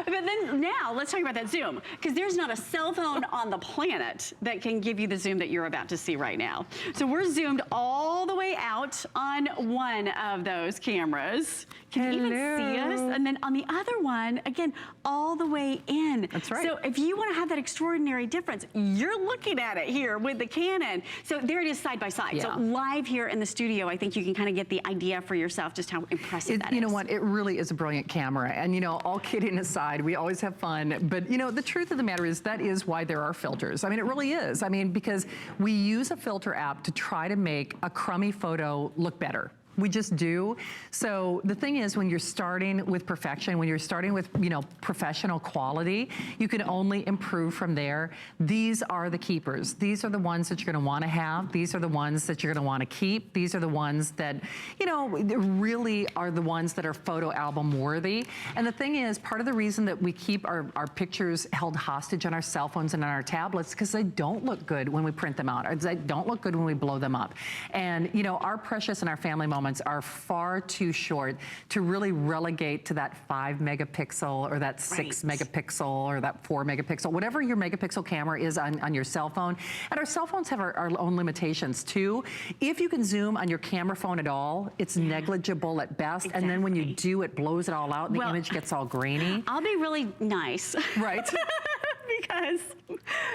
But then now let's talk about that zoom, because there's not a cell phone on the planet that can give you the zoom that you're about to see right now. So we're zoomed all the way out on one of those cameras. Can you even see us? And then on the other one, again, all the way in. That's right. So if you want to have that extraordinary difference, you're looking at it here with the Canon. So there it is side by side. Yeah. So live here in the studio, I think you can kind of get the idea for yourself just how impressive that is. You know what? It really is a brilliant camera. And, you know, all kidding aside, we always have fun. But, you know, the truth of the matter is that is why there are filters. I mean, it really is. I mean, because we use a filter app to try to make a crummy photo look better. We just do. So the thing is, when you're starting with perfection, when you're starting with, you know, professional quality, you can only improve from there. These are the keepers. These are the ones that you're going to want to have. These are the ones that you're going to want to keep. These are the ones that, you know, really are the ones that are photo album worthy. And the thing is, part of the reason that we keep our pictures held hostage on our cell phones and on our tablets, because they don't look good when we print them out. Or they don't look good when we blow them up. And, you know, our precious and our family moments are far too short to really relegate to that 5 megapixel or that 6 megapixel or that 4 megapixel, whatever your megapixel camera is on your cell phone. And our cell phones have our own limitations too. If you can zoom on your camera phone at all, it's negligible at best. And then when you do, it blows it all out and the image gets all grainy. I'll be really nice. Right.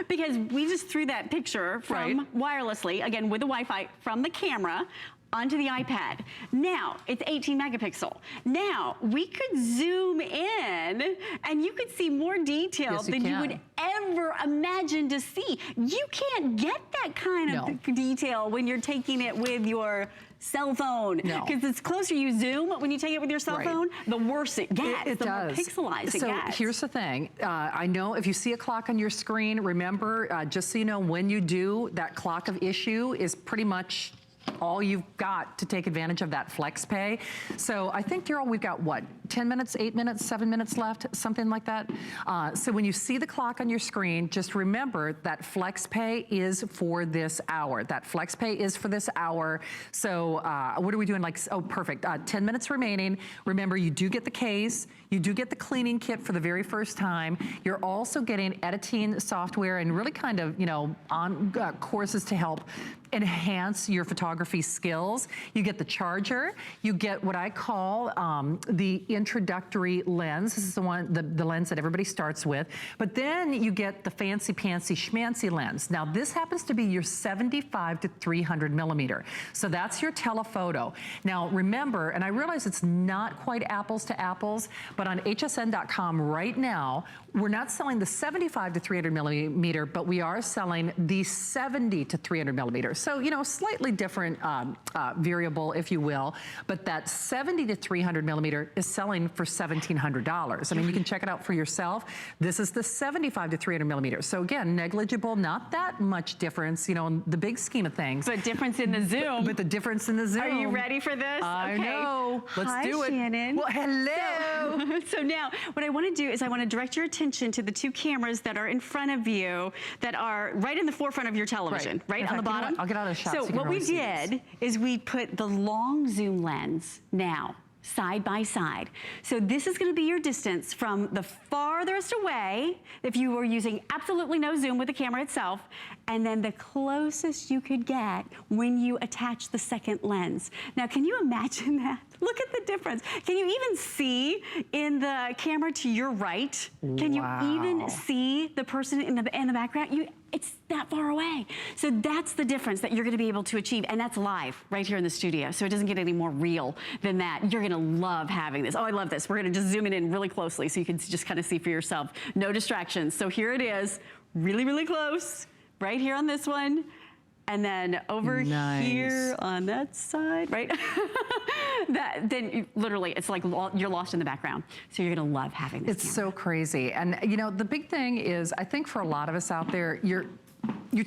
because we just threw that picture from wirelessly, again with the Wi-Fi, from the camera onto the iPad. Now, it's 18 megapixel. Now, we could zoom in and you could see more detail than you would ever imagine to see. You can't get that kind of detail when you're taking it with your cell phone. Because the closer you zoom when you take it with your cell phone, the worse it gets. The more pixelized it gets. So here's the thing. I know if you see a clock on your screen, remember, just so you know, when you do, that clock of issue is pretty much all you've got to take advantage of that flex pay. So I think, Daryl, we've got what, 10 minutes, 8 minutes, 7 minutes left, something like that. So when you see the clock on your screen, just remember that flex pay is for this hour. That flex pay is for this hour. So what are we doing? Like, oh, perfect. 10 minutes remaining. Remember, you do get the case. You do get the cleaning kit for the very first time. You're also getting editing software and really kind of, you know, on courses to help enhance your photography skills. You get the charger. You get what I call the introductory lens. This is the one, the lens that everybody starts with. But then you get the fancy pantsy schmancy lens. Now this happens to be your 75 to 300 millimeter. So that's your telephoto. Now remember, and I realize it's not quite apples to apples, but on hsn.com right now, we're not selling the 75 to 300 millimeter, but we are selling the 70 to 300 millimeter. So, you know, slightly different variable, if you will, but that 70 to 300 millimeter is selling for $1,700. I mean, you can check it out for yourself. This is the 75 to 300 millimeter. So again, negligible, not that much difference, you know, in the big scheme of things. But difference in the zoom. But the difference in the zoom. Are you ready for this? I know. Let's do it. Shannon. Well, hello. So now, what I want to do is I want to direct your attention to the two cameras that are in front of you, that are right in the forefront of your television, right on the bottom. I'll get out of the shot. So what we did is we put the long zoom lens now side by side. So this is going to be your distance from the farthest away, if you were using absolutely no zoom with the camera itself, and then the closest you could get when you attach the second lens. Now, can you imagine that? Look at the difference. Can you even see in the camera to your right? Can you even see the person in the background? It's that far away. So that's the difference that you're gonna be able to achieve, and that's live right here in the studio. So it doesn't get any more real than that. You're gonna love having this. Oh, I love this. We're gonna just zoom it in really closely so you can just kind of see for yourself. No distractions. So here it is, really, really close, right here on this one. And then over here on that side, right? Then literally, it's like you're lost in the background. So you're gonna love having this. It's so crazy. And you know, the big thing is, I think for a lot of us out there, you're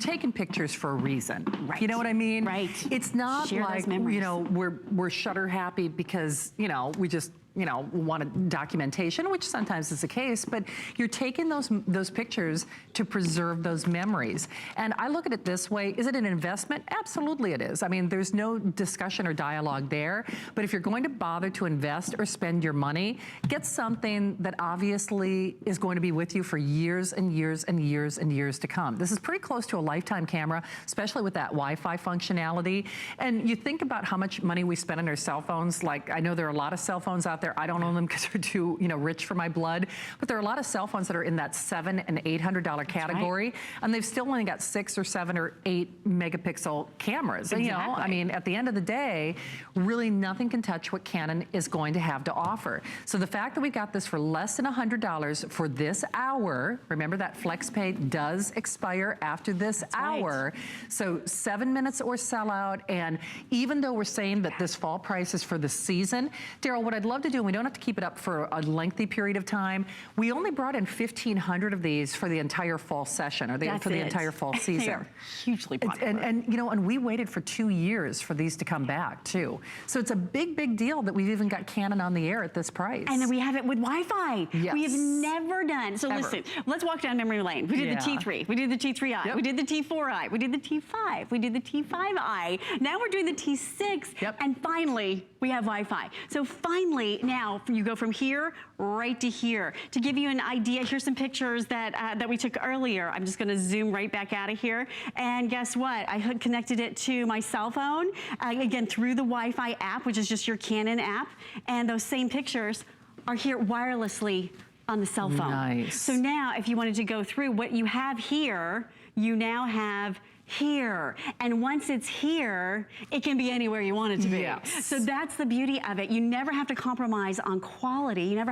taking pictures for a reason. Right. You know what I mean? Right. It's not like, you know, we're shutter happy because, you know, we just you know, want documentation, which sometimes is the case, but you're taking those pictures to preserve those memories. And I look at it this way, is it an investment? Absolutely it is. I mean, there's no discussion or dialogue there, but if you're going to bother to invest or spend your money, get something that obviously is going to be with you for years and years and years and years to come. This is pretty close to a lifetime camera, especially with that Wi-Fi functionality. And you think about how much money we spend on our cell phones. Like, I know there are a lot of cell phones out there. I don't own them because they're too, you know, rich for my blood. But there are a lot of cell phones that are in that $700 and $800 category, right, and they've still only got 6 or 7 or 8 megapixel cameras. Exactly. You know, I mean, at the end of the day, really nothing can touch what Canon is going to have to offer. So the fact that we got this for less than $100 for this hour, remember that FlexPay does expire after this hour. So 7 minutes or sell out. And even though we're saying that this fall price is for the season, Daryl, what I'd love to do, and we don't have to keep it up for a lengthy period of time, we only brought in 1,500 of these for the entire fall session, or for the entire fall season. They are hugely popular. And you know, and we waited for 2 years for these to come back too. So it's a big, big deal that we've even got Canon on the air at this price. And then we have it with Wi-Fi. Yes. We have never done. So listen, let's walk down memory lane. We did the T3, we did the T3i, Yep. we did the T4i, we did the T5, we did the T5i. Now we're doing the T6, Yep. and finally we have Wi-Fi. So finally, now you go from here right to here. To give you an idea, here's some pictures that we took earlier. I'm just gonna zoom right back out of here. And guess what? I connected it to my cell phone, again, through the Wi-Fi app, which is just your Canon app. And those same pictures are here wirelessly on the cell phone. Nice. So now if you wanted to go through what you have here, you now have here. And once it's here, it can be anywhere you want it to be. Yes. So that's the beauty of it. You never have to compromise on quality. You never